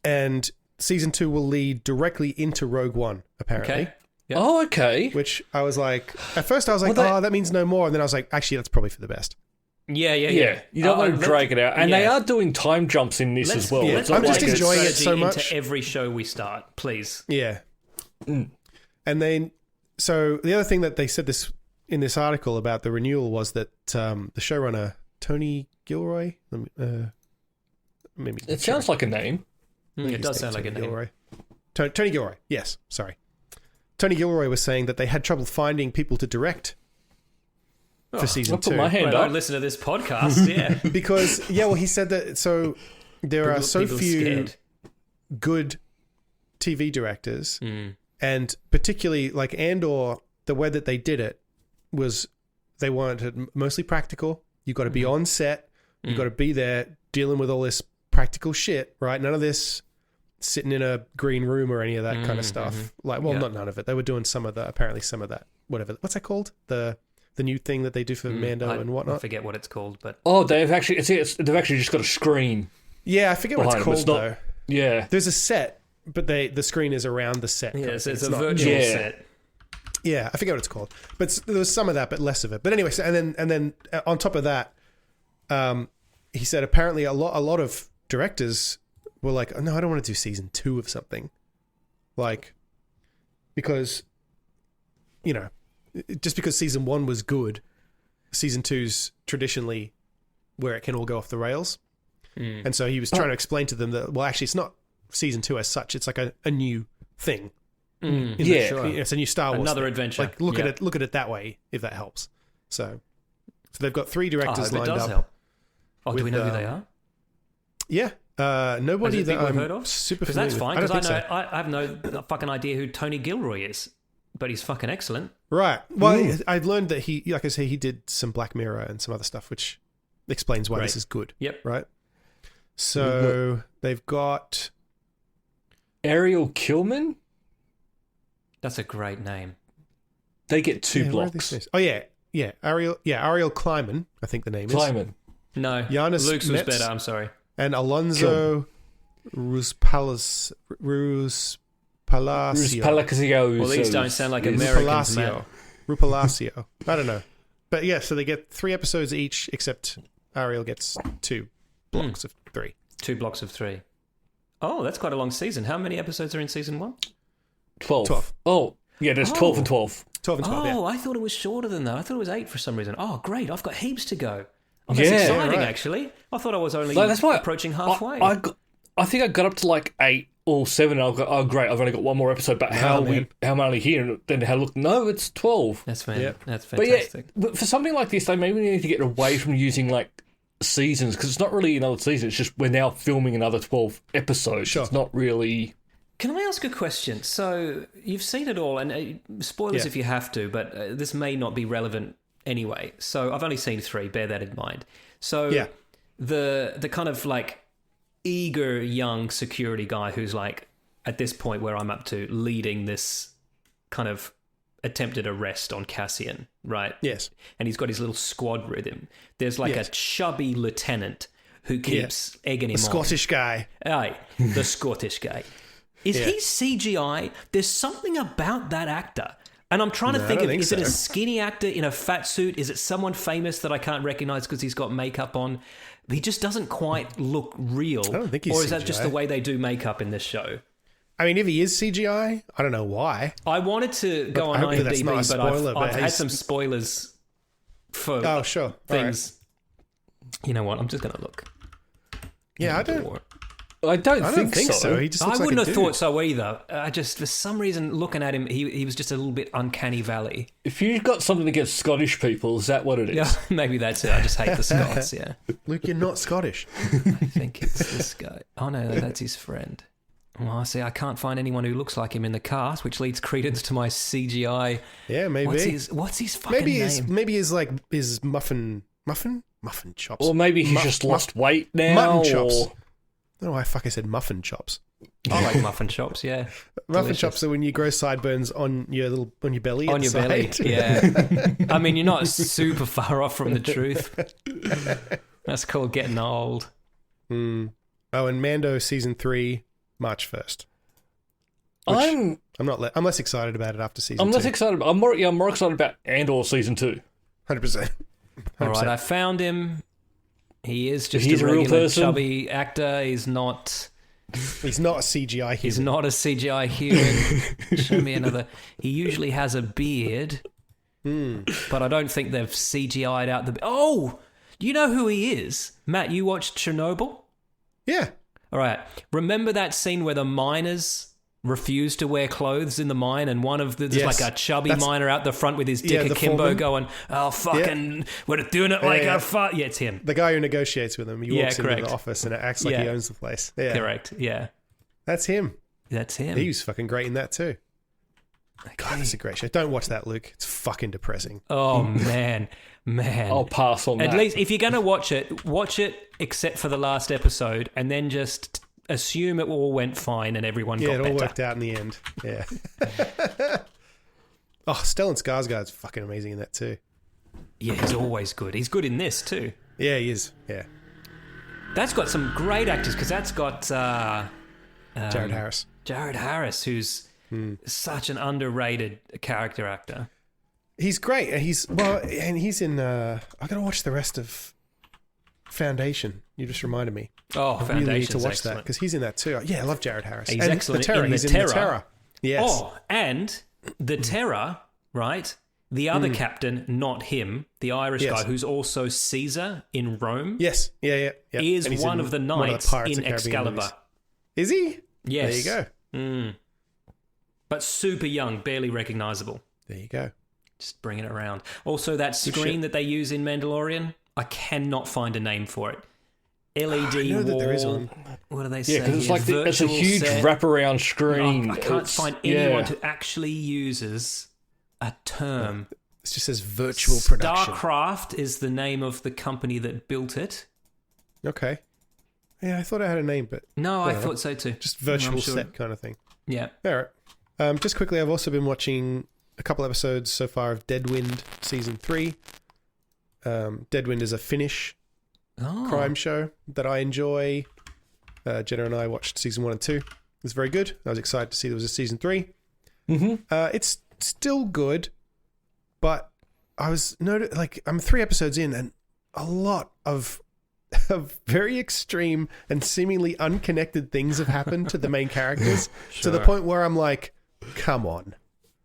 And season 2 will lead directly into Rogue One, apparently. Okay. Yep. Oh, okay. Which I was like, at first I was like, Well, that means no more. And then I was like, actually, that's probably for the best. Yeah. Yeah, you don't want to drag it out. And they yeah. are doing time jumps in this as well. yeah, It's not I'm just like it's- enjoying it so Strategy much. into every show we start, please. Yeah. And then, so the other thing that they said this in this article about the renewal was that the showrunner, Tony Gilroy, maybe It sounds like a name. It does sound like a name. Gilroy. Tony Gilroy, yes, sorry. Tony Gilroy was saying that they had trouble finding people to direct for season I'll put 2. my hand Well, up. don't listen to this podcast, yeah. Because, he said that, so there are so People few scared. good TV directors, and particularly like Andor, the way that they did it was they wanted mostly practical. You've got to be on set. You've got to be there dealing with all this practical shit, right? None of this sitting in a green room or any of that kind of stuff. Like, well, not none of it. They were doing some of that, whatever. What's that called? The new thing that they do for Mando and I whatnot. forget what it's called, but Oh, they've actually just got a screen. Yeah, I forget what it's behind called them. It's not- though. Yeah. There's a set, but the screen is around the set. kind of it's thing. a not- virtual Yeah. set. Yeah, I forget what it's called, but there was some of that, but less of it. But anyway, so, and then on top of that, he said apparently a lot of directors were like, oh, no, I don't want to do season 2 of something, like, because just because season 1 was good, season 2's traditionally where it can all go off the rails. And so he was trying to explain to them that, well, actually, it's not season 2 as such. It's like a new thing. Sure. It's a new Star Wars Another thing. adventure. Like look at it that way, if that helps. So they've got 3 directors lined up. Help. Do we know who they are? Yeah. Nobody that people I'm heard of? super Because familiar that's with. fine. I don't Because think so. I have no fucking idea who Tony Gilroy is, but he's fucking excellent. Right. Well, I've learned that he, like I say, he did some Black Mirror and some other stuff, which explains why this is good. Yep. Right. So they've got Ariel Kilman. That's a great name. They get 2 where are blocks. these names? Oh yeah. Ariel Kleiman, I think the name is. Kleiman. No, Giannis Luke's was Metz. better. I'm sorry. And Alonso Ruspalacio. Well, these don't sound like Americans, man. Rupalacio. I don't know. But yeah, so they get 3 episodes each, except Ariel gets 2 blocks of 3. 2 blocks of 3. Oh, that's quite a long season. How many episodes are in season 1? 12. Oh, yeah, there's 12 and 12. 12 and 12, yeah. I thought it was shorter than that. I thought it was 8 for some reason. Oh, great. I've got heaps to go. Oh, that's exciting, actually. I thought I was only That's why approaching halfway. I think I got up to like 8 or 7 and I've got, oh great, I've only got 1 more episode, but how am I only here? And then how look, no, it's 12. That's But fantastic. but for something like this, they maybe need to get away from using like seasons, because it's not really another season, it's just we're now filming another 12 episodes. Sure. It's not really... Can I ask a question? So you've seen it all, and spoilers if you have to, but this may not be relevant anyway. So I've only seen 3, bear that in mind. So the kind of like eager young security guy who's like, at this point where I'm up to, leading this kind of attempted arrest on Cassian, right? Yes. And he's got his little squad with him. There's like a chubby lieutenant who keeps egging him on. The Scottish guy. Aye, the Scottish guy. Is he CGI? There's something about that actor. And I'm trying to think of, is it a skinny actor in a fat suit? Is it someone famous that I can't recognize because he's got makeup on? He just doesn't quite look real. I don't think he's Or is CGI. that just the way they do makeup in this show? I mean, if he is CGI, I don't know why. I wanted to go on hopefully that's IMDb, not a spoiler, but I've but had some spoilers for things. You know what? I'm just going to look. Yeah, I don't think so. He just I looks wouldn't like have thought so either. I just, for some reason, looking at him, he was just a little bit uncanny valley. If you've got something against Scottish people, is that what it is? Yeah, maybe that's it. I just hate the Scots, yeah. Luke, you're not Scottish. I think it's this guy. Oh, no, that's his friend. Well, I see, I can't find anyone who looks like him in the cast, which leads credence to my CGI. Yeah, maybe. What's his fucking name? Maybe his muffin chops. Or maybe he's just lost weight now. Mutton chops. I don't know why I said muffin chops. I like muffin chops, yeah. Muffin chops are when you grow sideburns on your belly. On your belly, yeah. I mean, you're not super far off from the truth. That's called getting old. Oh, and Mando season 3, March 1st. I'm less excited about it after season 2. I'm less excited. I'm more excited about Andor season 2. 100%. All right, I found him. He is just He's a a real regular person. chubby actor. He's not He's not a CGI human. He's not a CGI human. Show me another. He usually has a beard, but I don't think they've CGI'd out the... Oh! You know who he is? Matt, you watched Chernobyl? Yeah. All right. Remember that scene where the miners refused to wear clothes in the mine, and one of there's like a chubby miner out the front with his dick akimbo foreman. going, "Oh fucking, we're doing it like a fuck." Yeah, it's him. The guy who negotiates with him. He walks into the office and it acts like he owns the place. Yeah, correct. Yeah, that's him. That's him. He was fucking great in that too. God, that's a great show. Don't watch that, Luke. It's fucking depressing. Oh man. I'll pass on that. At least if you're going to watch it except for the last episode, and then just assume it all went fine and everyone got better. Yeah, it all worked out in the end. Yeah. Stellan Skarsgård's fucking amazing in that too. Yeah, he's always good. He's good in this too. Yeah, he is. Yeah. That's got some great actors, because that's got Jared Harris. Jared Harris, who's such an underrated character actor. He's great. He's in. I gotta watch the rest of Foundation. You just reminded me. Oh, I really need to watch that because he's in that too. Yeah, I love Jared Harris. He's excellent in The He's in Terror. The Terror. Yes. Oh, and The Terror, right, The other captain, not him, the Irish Yes. guy who's also Caesar in Rome, Yes. Yeah. is And he's one in of the one knights Pirates in of the Caribbean Excalibur. movies. Is he? Yes. There you go. But super young, barely recognizable. There you go. Just bringing it around. Also, that screen that they use in Mandalorian, I cannot find a name for it. LED I know wall. that there is one. What do they say? Yeah, because it's here? like it's a Virtual huge set. wraparound screen. I can't It's- find anyone who actually uses a term. It just says virtual production. Starcraft is the name of the company that built it. Okay. Yeah, I thought I had a name, but No, I Whatever. thought so too. just virtual I'm sure. set kind of thing. Yeah. All right. Just quickly, I've also been watching a couple episodes so far of Deadwind Season 3. Deadwind is a Finnish crime show that I enjoy. Jenna and I watched Season 1 and 2. It was very good. I was excited to see there was a Season 3. Mm-hmm. It's still good, but I'm 3 episodes in, and a lot of very extreme and seemingly unconnected things have happened to the main characters to the point where I'm like, come on.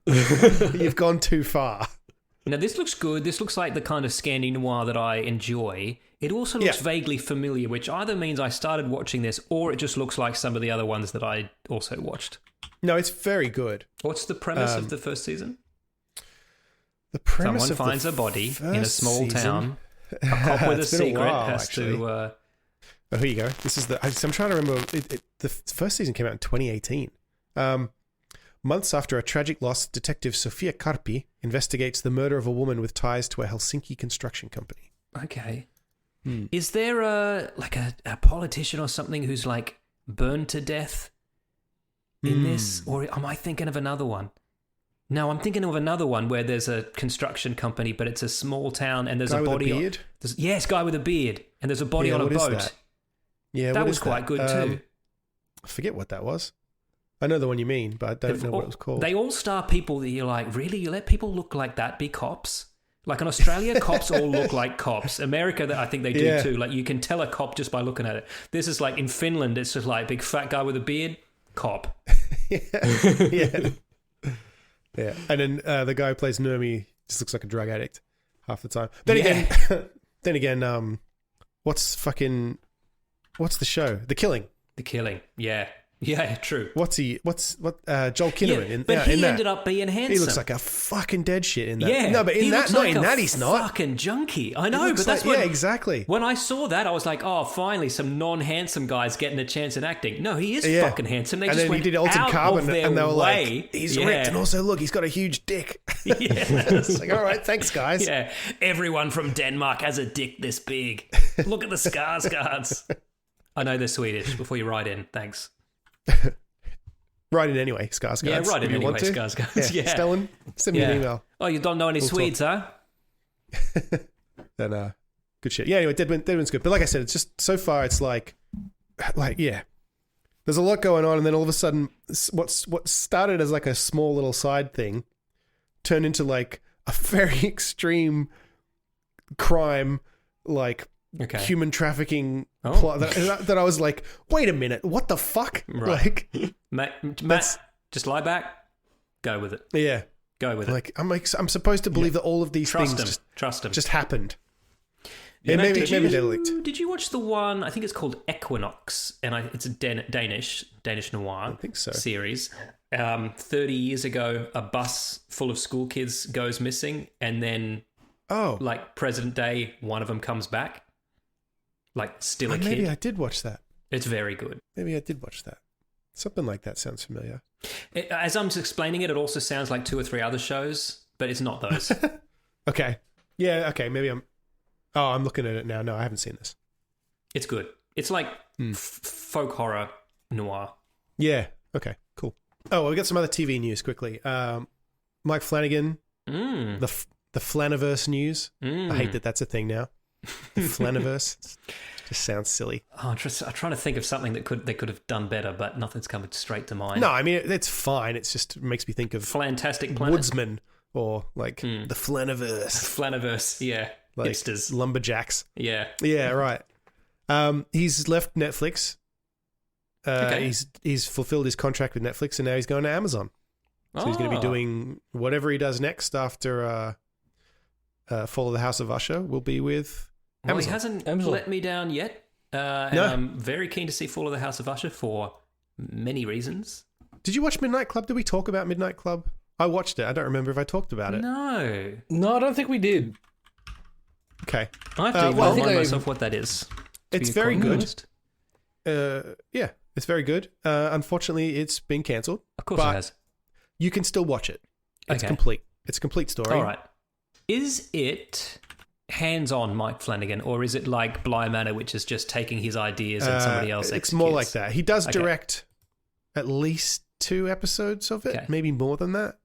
You've gone too far. Now, this looks good. This looks like the kind of Scandi noir that I enjoy. It also looks Yeah. vaguely familiar, which either means I started watching this or it just looks like some of the other ones that I also watched. No, it's very good. What's the premise of the first season? The premise Someone of the finds a body in a first small season- town. A cop with a It's been a secret while, has actually. to... Oh, here you go. This is I'm trying to remember. The first season came out in 2018. Months after a tragic loss, Detective Sofia Karpi investigates the murder of a woman with ties to a Helsinki construction company. Okay. Is there a politician or something who's like burned to death in this? Or am I thinking of another one? No, I'm thinking of another one where there's a construction company, but it's a small town and there's Guy a with a body. beard? Yes, guy with a beard. And there's a body Yeah, on a what is boat. that? Yeah, That what was is quite good too. I forget what that was. I know the one you mean, but I don't know what it was called. They all star people that you're like, really? You let people look like that be cops? Like in Australia, cops all look like cops. America, I think they do Yeah. too. Like you can tell a cop just by looking at it. This is like in Finland, it's just like big fat guy with a beard, cop. yeah. Yeah. And then the guy who plays Nurmi just looks like a drug addict half the time. Then again, what's the show? The Killing. The Killing. Yeah. Yeah, true. Joel Kinnaman but he in that. ended up being handsome. He looks like a fucking dead shit in that. Yeah. No, but he in looks that, like not in a that, he's not. fucking junkie. I He know, looks but that's like- when, yeah, exactly. When I saw that, I was like, oh, finally, some non-handsome guys getting a chance in acting. No, he is Yeah. fucking handsome. They And just then went he did Altered out Carbon, of their and they were way. like, he's ripped, and also look, he's got a huge dick. Yeah. It's like, all right, thanks, guys. Yeah, everyone from Denmark has a dick this big. Look at the Skarsgårds. I know they're Swedish. Before you write in, thanks. Write in anyway, Skarsgård. Yeah, write in if you anyway, want to. Skarsgårds. Yeah. Stellan, send me an email. Oh, you don't know any Swedes, huh? Then, good shit. Yeah, anyway, Deadwind's good. But like I said, it's just, so far, it's like, yeah. There's a lot going on, and then all of a sudden, what started as like a small little side thing turned into like a very extreme crime, like Okay. human trafficking Oh. plot that I was like, wait a minute, what the fuck? Right. Like, Matt, just lie back. Go with it. yeah. Go with it. Like, I'm supposed to believe that all of these Trust things him. Trust him. just happened. Yeah, Yeah, Matt, maybe they're leaked. Did you watch the one? I think it's called Equinox, and it's a Danish noir think so. series. 30 years ago, a bus full of school kids goes missing, and then Oh, like present day, one of them comes back, like still a kid. maybe I did watch that. It's very good. Maybe I did watch that. Something like that sounds familiar. As I'm just explaining it, it also sounds like 2 or 3 other shows, but it's not those. Okay. Yeah, okay. Maybe I'm looking at it now. No, I haven't seen this. It's good. It's like folk horror noir. Yeah. Okay, cool. Oh, well, we got some other TV news quickly. Mike Flanagan, the Flaniverse news. I hate that that's a thing now. The Flaniverse. Just sounds silly. Oh, I'm trying to think of something that they could have done better, but nothing's coming straight to mind. No, I mean, it's fine. It's just it makes me think of Fantastic Planet. Woodsman or like the Flaniverse. Flaniverse, yeah. Like Hipsters. lumberjacks. Yeah. Yeah, right. He's left Netflix. Okay. He's fulfilled his contract with Netflix, and now he's going to Amazon. So he's going to be doing whatever he does next after Fall of the House of Usher will be with Well, Amazon. he hasn't Amazon. let me down yet. And No. I'm very keen to see Fall of the House of Usher for many reasons. Did you watch Midnight Club? Did we talk about Midnight Club? I watched it. I don't remember if I talked about it. No. No, I don't think we did. Okay. I have to even well, remind myself what that is. to It's be very quite good. honest. Yeah, it's very good. Unfortunately, it's been cancelled. Of course But it has. you can still watch it. It's Okay. complete. It's a complete story. All right. Is it hands-on Mike Flanagan, or is it like Bly Manor, which is just taking his ideas and somebody else It's executes? more like that. He does Okay. direct at least 2 episodes of it, Okay. maybe more than that.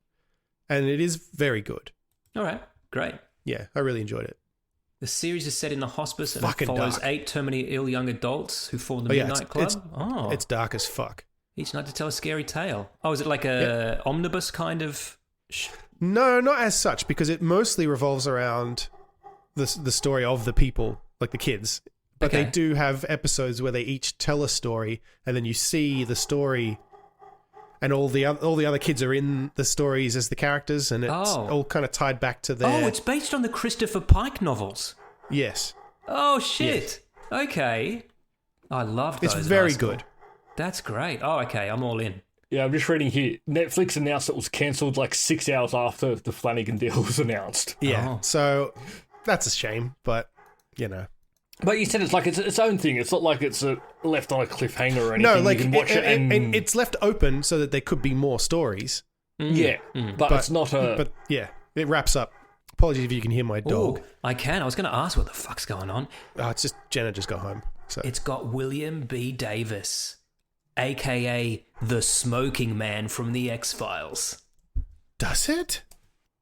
And it is very good. All right. Great. Yeah, I really enjoyed it. The series is set in a hospice and Fucking follows dark. 8 terminally ill young adults who form the Oh, yeah, Midnight it's- Club. It's dark as fuck. Each night to tell a scary tale. Oh, is it like a omnibus kind of? No, not as such, because it mostly revolves around the story of the people, like the kids. But Okay. they do have episodes where they each tell a story, and then you see the story, and all the other kids are in the stories as the characters, and it's all kind of tied back to their. Oh, it's based on the Christopher Pike novels. Yes, Oh shit! Okay, I love those. it's very high school. good. That's great. Oh, okay, I'm all in. Yeah, I'm just reading here. Netflix announced it was cancelled like 6 hours after the Flanagan deal was announced. Yeah, Oh. so that's a shame, but you know. But you said it's like it's its own thing. It's not like it's left on a cliffhanger or anything. No, like you can watch it and it's left open so that there could be more stories. yeah, but it's not a. But yeah, it wraps up. Apologies if you can hear my dog. Ooh, I can. I was going to ask what the fuck's going on. Oh, it's just Jenna just got home. So It's got William B. Davis, aka the Smoking Man from the X-Files. does it?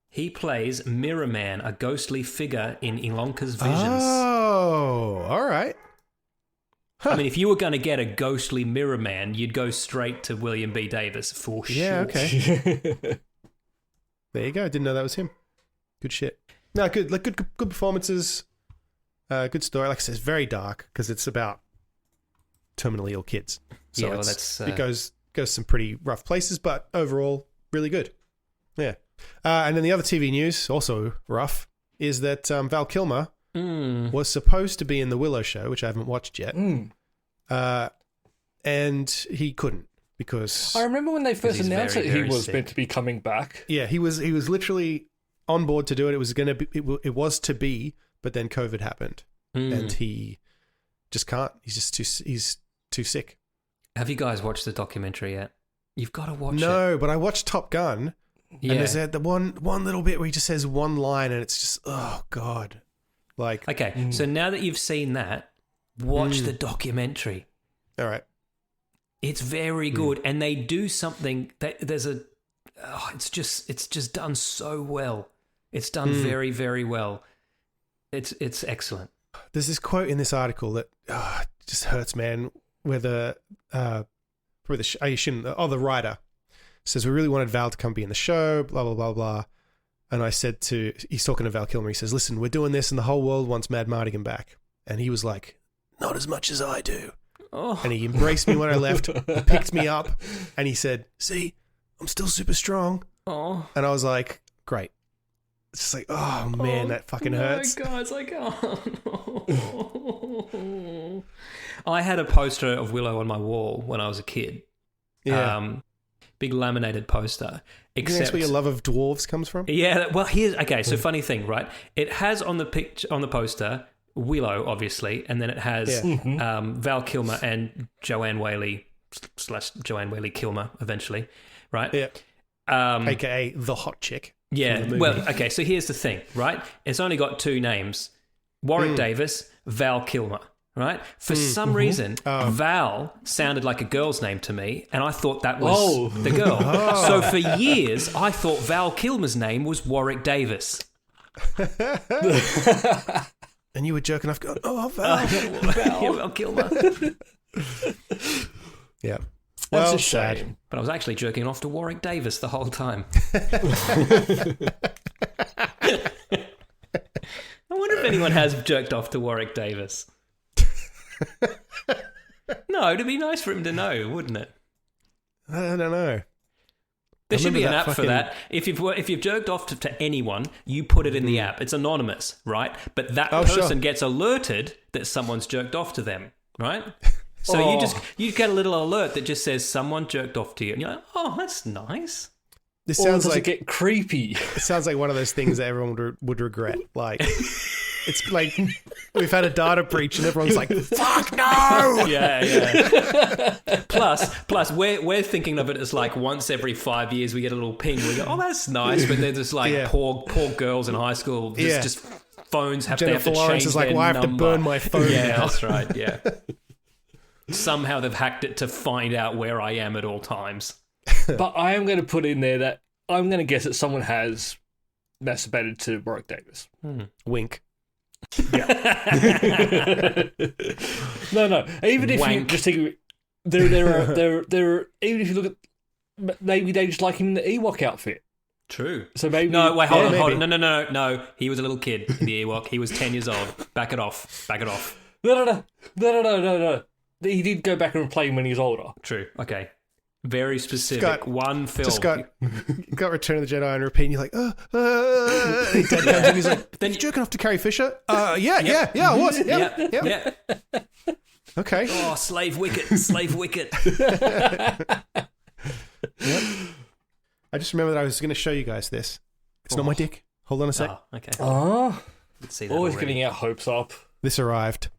He plays Mirror Man, a ghostly figure in Ilonka's visions. Oh, all right. I mean, if you were going to get a ghostly Mirror Man, you'd go straight to William B. Davis for sure. Yeah, okay. There you go. Didn't know that was him. Good shit. No, good. Like good performances. Good story. Like I said, it's very dark because it's about terminally ill kids. So Yeah, well, it's- that's, it goes some pretty rough places, but overall, really good. Yeah. And then the other TV news, also rough, is that Val Kilmer was supposed to be in the Willow show, which I haven't watched yet, and he couldn't because I remember when they first he's announced very, that he very was sick. meant to be coming back. yeah, he was literally on board to do it. It was gonna be it was to be, but then COVID happened, and he just can't. He's too sick. Have you guys watched the documentary yet? You've got to watch it. No, but I watched Top Gun, Yeah. and there's the one little bit where he just says one line, and it's just oh god, like Okay, so now that you've seen that, watch the documentary. all right, It's very good, and they do something. There's a. Oh, it's just done so well. It's done very, very well. It's excellent. there's this quote in this article that it just hurts, man. Where the the writer says we really wanted Val to come be in the show, blah blah blah blah. And I said he's talking to Val Kilmer. He says, "Listen, we're doing this, and the whole world wants Mad Mardigan back." And he was like, "Not as much as I do." Oh, And he embraced me when I left. He picked me up, and he said, "See, I'm still super strong." oh, And I was like, "Great." It's just like, oh man, that fucking hurts. guys, I can't. I had a poster of Willow on my wall when I was a kid. Yeah. Big laminated poster. You think Except, that's where your love of dwarves comes from? yeah. Well, here's okay. So funny thing, right? It has on the picture on the poster Willow, obviously, and then it has Val Kilmer and Joanne Whaley / Joanne Whaley Kilmer eventually, right? Yeah. Um, AKA the hot chick. yeah. from the movie. Well, okay. So here's the thing, right? It's only got 2 names: Warwick Davis, Val Kilmer. Right? For some reason, Val sounded like a girl's name to me, and I thought that was the girl. So for years, I thought Val Kilmer's name was Warwick Davis. And you were jerking off going, oh, Val. Yeah, Val Kilmer. Yeah. That's Well, a sad. shame. But I was actually jerking off to Warwick Davis the whole time. I wonder if anyone has jerked off to Warwick Davis. No, it'd be nice for him to know, wouldn't it? I don't know. There should remember be an that app for that. If you've jerked off to anyone, you put it in the app. It's anonymous, right? But that person gets alerted that someone's jerked off to them, right? So you get a little alert that just says someone jerked off to you, and you're like, oh, that's nice. This sounds does like it get creepy. It sounds like one of those things that everyone would regret. Like, it's like we've had a data breach and everyone's like, "Fuck no!" Yeah. Plus, we're thinking of it as like once every 5 years we get a little ping. We go, "Oh, that's nice," but they're just like poor girls in high school. Just phones have Jennifer to change Lawrence is like, their "Well, I have to number." burn my phone Yeah, now. that's right. Yeah. Somehow they've hacked it to find out where I am at all times. But I am going to put in there that I'm going to guess that someone has masturbated to Warwick Davis. Wink. Yeah. No. Even if you just think there are even if you look at maybe they just like him in the Ewok outfit. True. So maybe no. Wait, hold on. maybe. No. He was a little kid in the Ewok. He was 10 years old. Back it off. No. He did go back and play him when he was older. True. Okay. Very specific. One film. Just got Return of the Jedi on repeat, and you're like, and his dad comes in, he's like, then you jerking off to Carrie Fisher? Yeah, I was. Yeah. Okay. Oh, slave wicket. I just remember that I was going to show you guys this. It's not my dick. Hold on a sec. Oh, okay. Let's see that always already. getting our hopes up. This arrived.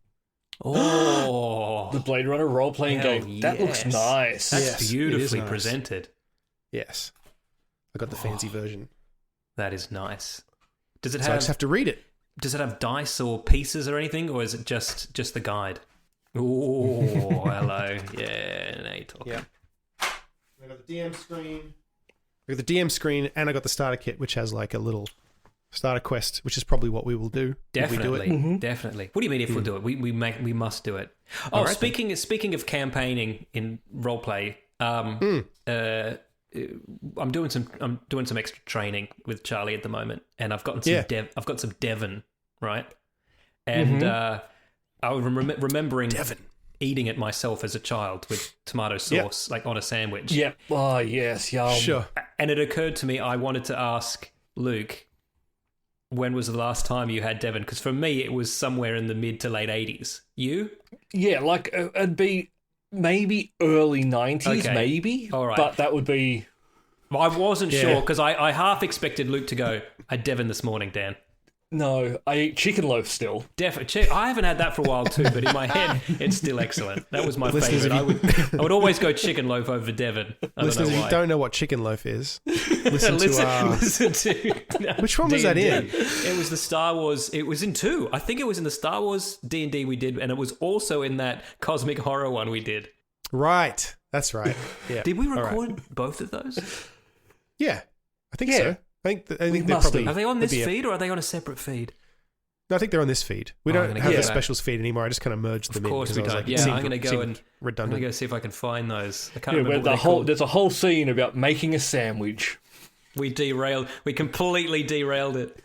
Oh, The Blade Runner role-playing game. That looks nice. That's Yes, it is beautifully nice. presented. Yes. I got the fancy version. That is nice. Does it So I have? just have to read it. Does it have dice or pieces or anything, or is it just the guide? Oh, hello. Yeah, now you're talking. Yeah. I got the DM screen. I got the DM screen, and I got the starter kit, which has like a little starter quest, which is probably what we will do. Definitely, if we do it. definitely. What do you mean if we'll do it? We must do it. Oh, All right, speaking of campaigning in roleplay, I'm doing some extra training with Charlie at the moment, and I've gotten some Devon, right? And I was remembering eating it myself as a child with tomato sauce, like on a sandwich. Yeah. Oh yes, yum. Sure. And it occurred to me I wanted to ask Luke, when was the last time you had Devon? Because for me, it was somewhere in the mid to late 80s. You? Yeah, like it'd be maybe early 90s, Okay. maybe. All right. But that would be... I wasn't Yeah. sure because I half expected Luke to go, I had Devon this morning, Dan. No, I eat chicken loaf still. Definitely. I haven't had that for a while too, but in my head, it's still excellent. That was my Listeners, favourite. I would always go chicken loaf over Devon. I don't Listeners, know if why. you don't know what chicken loaf is, listen to Which one was that in? It was the Star Wars. It was in 2. I think it was in the Star Wars D&D we did, and it was also in that Cosmic Horror one we did. Right. That's right. Yeah. Did we All right. record both of those? Yeah. I think Yeah. so. I think they're must probably... have. Are they on this Maybe a- feed or are they on a separate feed? No, I think they're on this feed. We Oh, I'm don't gonna have go the back. specials feed anymore. I just kind of merged them in. Of course 'cause we I was don't. like, it Yeah, seemed- I'm going to go seemed and redundant. I'm going to go see if I can find those. I can't Yeah, remember where what they're called. there's a whole scene about making a sandwich. We completely derailed it.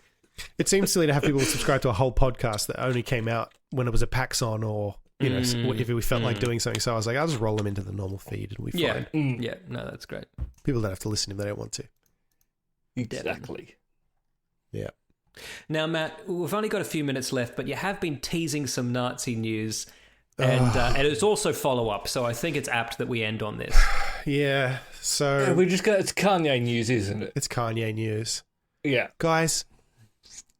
It seems silly to have people subscribe to a whole podcast that only came out when it was a PAX on or, you know, if we felt like doing something. So I was like, I'll just roll them into the normal feed and we Yeah. find. Yeah, no, that's great. People don't have to listen if they don't want to. Exactly. Yeah. Now, Matt, we've only got a few minutes left, but you have been teasing some Nazi news, and it's also follow-up, so I think it's apt that we end on this. Yeah. So We just got... It's Kanye news, isn't it? it's Kanye news. Yeah. Guys,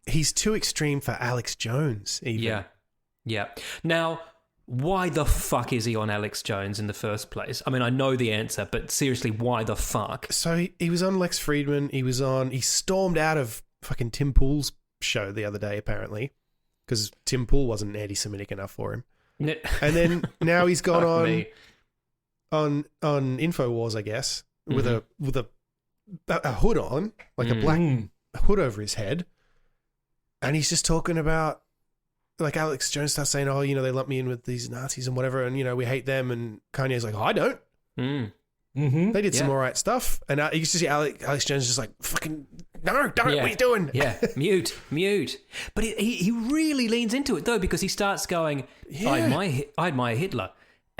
he's too extreme for Alex Jones, even. Yeah. Now, why the fuck is he on Alex Jones in the first place? I mean, I know the answer, but seriously, why the fuck? So he was on Lex Friedman. He stormed out of fucking Tim Pool's show the other day, apparently, because Tim Pool wasn't anti-Semitic enough for him. And then now he's gone Fuck on me. on InfoWars, I guess, with a hood on, like a black hood over his head, and he's just talking about, like, Alex Jones starts saying, "Oh, you know, they lump me in with these Nazis and whatever, and you know, we hate them." And Kanye's like, "Oh, I don't. They did some Yeah. all right stuff." And you used to see Alex Jones just like, "Fucking no, don't! Yeah. What are you doing?" Yeah, mute. But he really leans into it, though, because he starts going, I admire Hitler.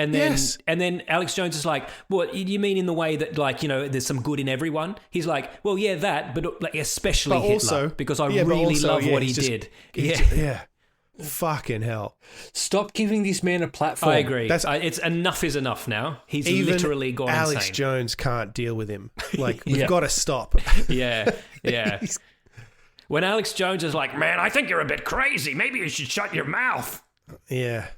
And then, Yes. and then Alex Jones is like, "What you mean in the way that, like, you know, there's some good in everyone?" He's like, "Well, yeah, that, but like especially But Hitler, also- because I yeah, but really also, love yeah, what he he's just- did." Yeah. Fucking hell. Stop giving this man a platform. I agree. That's- It's enough is enough now. He's Even literally gone Alex insane. Jones can't deal with him. Like, we've Yeah. got to stop. Yeah. When Alex Jones is like, "Man, I think you're a bit crazy. Maybe you should shut your mouth." Yeah.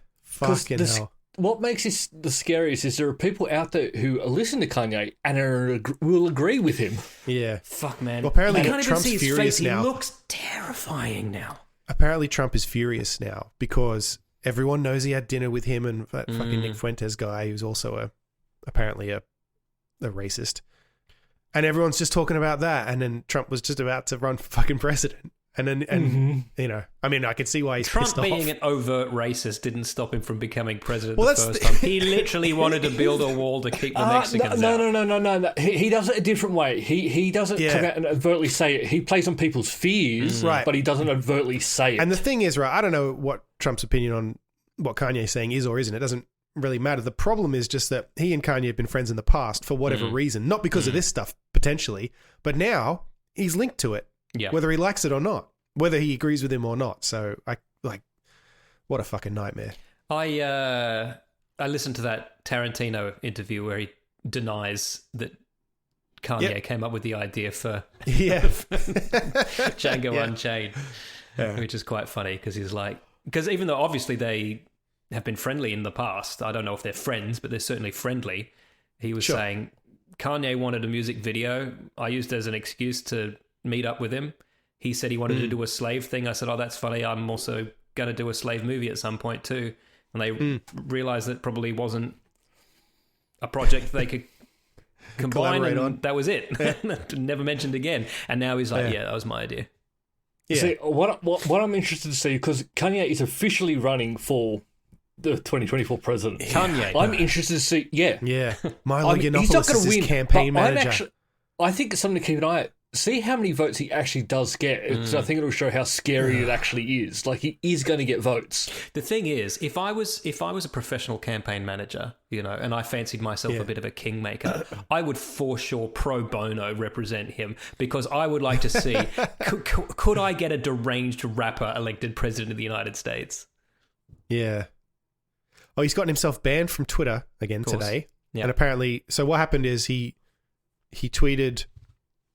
'Cause Fucking hell. What makes this the scariest is there are people out there who listen to Kanye and will agree with him. Yeah. Fuck, man. Well, apparently I can't even Trump's see his furious face. now. He looks terrifying now. Apparently Trump is furious now because everyone knows he had dinner with him and that fucking Nick Fuentes guy who's also apparently a racist. And everyone's just talking about that. And then Trump was just about to run for fucking president. And then, you know, I mean, I can see why he's Trump pissed off. being an overt racist didn't stop him from becoming president Well, the that's first the- time. He literally wanted to build a wall to keep the Mexicans out. No. He does it a different way. He doesn't Yeah. come out and overtly say it. He plays on people's fears, Right. but he doesn't overtly say it. And the thing is, right, I don't know what Trump's opinion on what Kanye's saying is or isn't. It doesn't really matter. The problem is just that he and Kanye have been friends in the past for whatever reason, not because of this stuff, potentially, but now he's linked to it, Yeah. whether he likes it or not, whether he agrees with him or not. So, what a fucking nightmare. I listened to that Tarantino interview where he denies that Kanye Yep. came up with the idea for Yeah. Django Yeah. Unchained, Yeah. which is quite funny because he's like, because even though obviously they have been friendly in the past, I don't know if they're friends, but they're certainly friendly. He was Sure. saying Kanye wanted a music video. I used it as an excuse to meet up with him. He said he wanted to do a slave thing. I said, "Oh, that's funny. I'm also going to do a slave movie at some point too." And they realized that probably wasn't a project they could combine, Collaborate and on. that was it. Never mentioned again. And now he's like, "Yeah, that was my idea." Yeah. See, what I'm interested to see, because Kanye is officially running for the 2024 president. Kanye. I'm interested to see, yeah. Yeah. Milo I mean, he's Yiannopoulos not going is to his win. campaign but manager. I think it's something to keep an eye at. See how many votes he actually does get. I think it'll show how scary it actually is. Like, he is going to get votes. The thing is, if I was a professional campaign manager, you know, and I fancied myself a bit of a kingmaker, I would for sure pro bono represent him, because I would like to see could I get a deranged rapper elected president of the United States? Yeah. Oh, he's gotten himself banned from Twitter again course. today. Yeah. And apparently, so what happened is he tweeted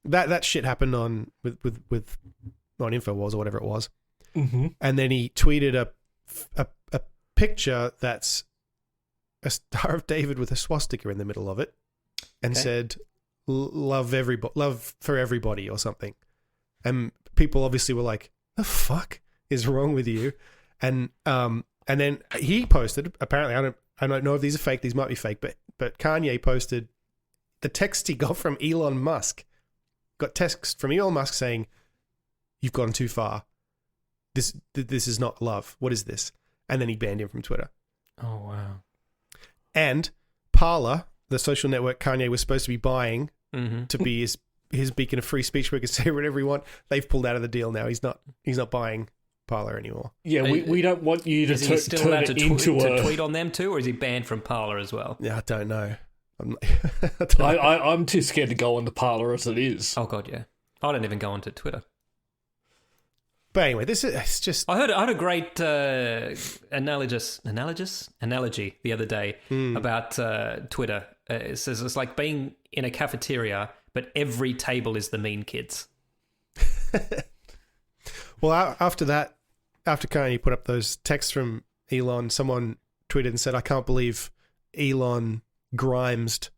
that shit happened on Infowars or whatever it was. Mm-hmm. And then he tweeted a picture that's a Star of David with a swastika in the middle of it, and said love for everybody or something. And people obviously were like, "The fuck is wrong with you?" And then he posted, apparently, I don't know if these are fake, these might be fake, but Kanye posted the text he got from Elon Musk. Got text from Elon Musk saying, "You've gone too far. This is not love. What is this?" And then he banned him from Twitter. Oh wow. And Parler, the social network Kanye was supposed to be buying to be his beacon of free speech where he can say whatever he want, they've pulled out of the deal now. He's not buying Parler anymore. Yeah, we don't want you to Is he still turn allowed it to into a... tweet on them too, or is he banned from Parler as well? Yeah, I don't know. I don't know. I'm too scared to go on the Parler as it is. Oh god, yeah. I don't even go onto Twitter. But anyway, it's just... I heard a great analogy the other day about Twitter. It says it's like being in a cafeteria, but every table is the mean kids. Well, after Kanye put up those texts from Elon, someone tweeted and said, "I can't believe Elon grimesed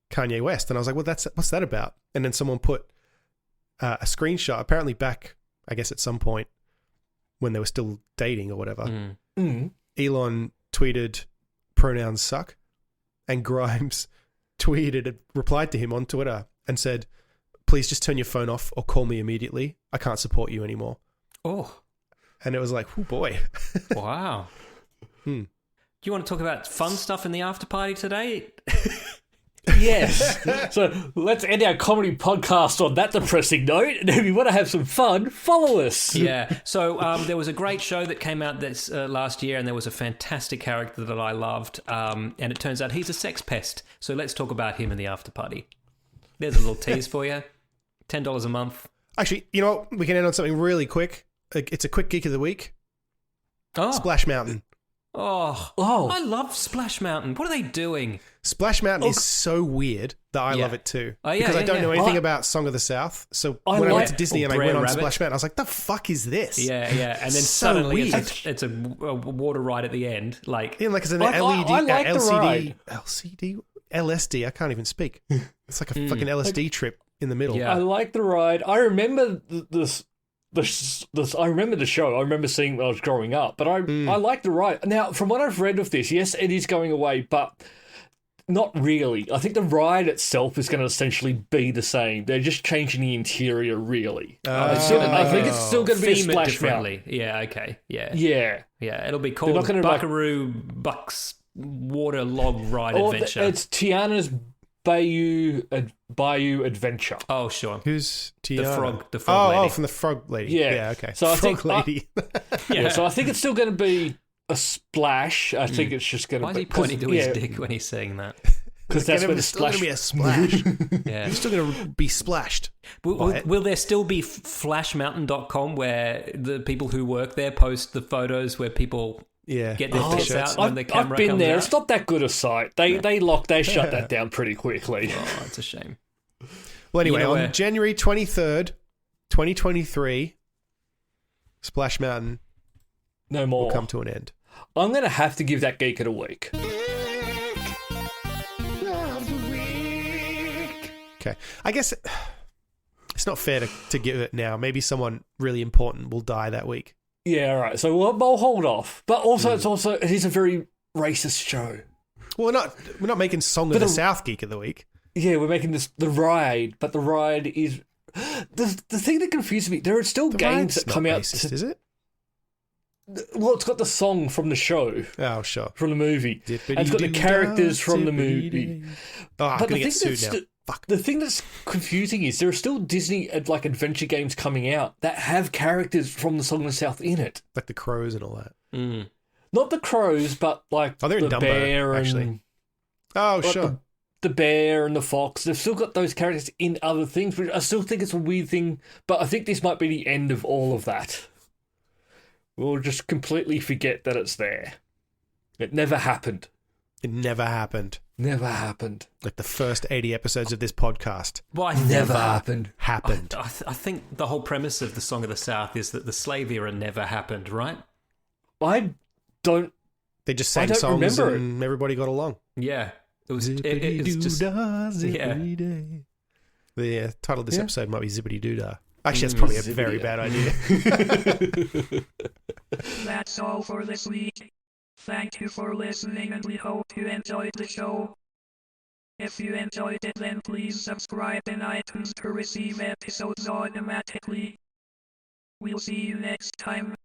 Kanye West." And I was like, "Well, what's that about?" And then someone put a screenshot, apparently back, I guess at some point when they were still dating or whatever. Elon tweeted, "Pronouns suck," and Grimes replied to him on Twitter and said, "Please just turn your phone off or call me immediately. I can't support you anymore." Oh, And it was like, oh boy. wow. Do you want to talk about fun stuff in the after party today? Yes. So let's end our comedy podcast on that depressing note. And if you want to have some fun, follow us. Yeah. So there was a great show that came out this last year, and there was a fantastic character that I loved. And it turns out he's a sex pest. So let's talk about him in the after party. There's a little tease for you. $10 a month. Actually, you know what? We can end on something really quick. It's a quick geek of the week. Oh. Splash Mountain. Oh, I love Splash Mountain. What are they doing? Splash Mountain is so weird that I love it too. Oh, yeah, because I don't know anything I- about Song of the South. So I when I like- went to Disney and I Brer went on Rabbit. Splash Mountain, I was like, the fuck is this? Yeah. And then So suddenly weird. it's a water ride at the end. Like, Yeah, like it's an I like the ride. LSD. I can't even speak. It's like a fucking LSD trip in the middle. Yeah. I like the ride. I remember this. I remember the show. I remember seeing when I was growing up, but I like the ride. Now, from what I've read of this, yes, it is going away, but not really. I think the ride itself is going to essentially be the same. They're just changing the interior, really. I think it's still going to be a theme it Splash differently. Mountain. Yeah, okay. Yeah. Yeah. It'll be not called gonna, Buckaroo Bucks Water Log Ride Or Adventure. it's Tiana's Bayou Adventure. Oh, sure. Who's The Tiana? frog Oh, lady. from the frog lady. Yeah. Okay. So I frog think- lady. Yeah, so I think it's still going to be a splash. I think it's just going to Why be... is he pointing to his dick when he's saying that? Because that's where the still going splash... to be a splash. Yeah. You're still going to be splashed. Will there still be flashmountain.com where the people who work there post the photos where people Yeah. get their tits out when the I've camera been comes there. out? It's not that good a site. They shut that down pretty quickly. Oh, it's a shame. Well, anyway, You know on where- January 23rd, 2023, Splash Mountain No more. will come to an end. I'm going to have to give that geek it a week. Okay. I guess it's not fair to give it now. Maybe someone really important will die that week. Yeah, all right. So we'll hold off. But also, it is a very racist show. Well, we're not making Song of the South Geek of the Week. Yeah, we're making the ride, but the ride is the thing that confuses me. There are still The games ride's that come not out. racist, is it? Well, it's got the song from the show, Oh, sure. from the movie, and it's got the characters from the movie. Oh, I'm But going to the get thing sued that's now. Fuck. The thing that's confusing is there are still Disney adventure games coming out that have characters from the Song of the South in it. Like the crows and all that. Not the crows, but like Oh, they're in the Dumbo, bear and actually. Oh, like sure. the bear and the fox. They've still got those characters in other things, but I still think it's a weird thing. But I think this might be the end of all of that. We'll just completely forget that it's there. It never happened. It never happened. Never happened. Like the first 80 episodes of this podcast Well, I Never happened. happened. I think the whole premise of the Song of the South is that the slave era never happened, right? I don't. They just I sang don't songs remember and everybody got along. Yeah. It was just... Zippity day. The title of this Yeah. episode might be Zippity Doodah. Actually, that's probably a very Zippity. bad idea. That's all for this week. Thank you for listening and we hope you enjoyed the show. If you enjoyed it, then please subscribe in iTunes to receive episodes automatically. We'll see you next time.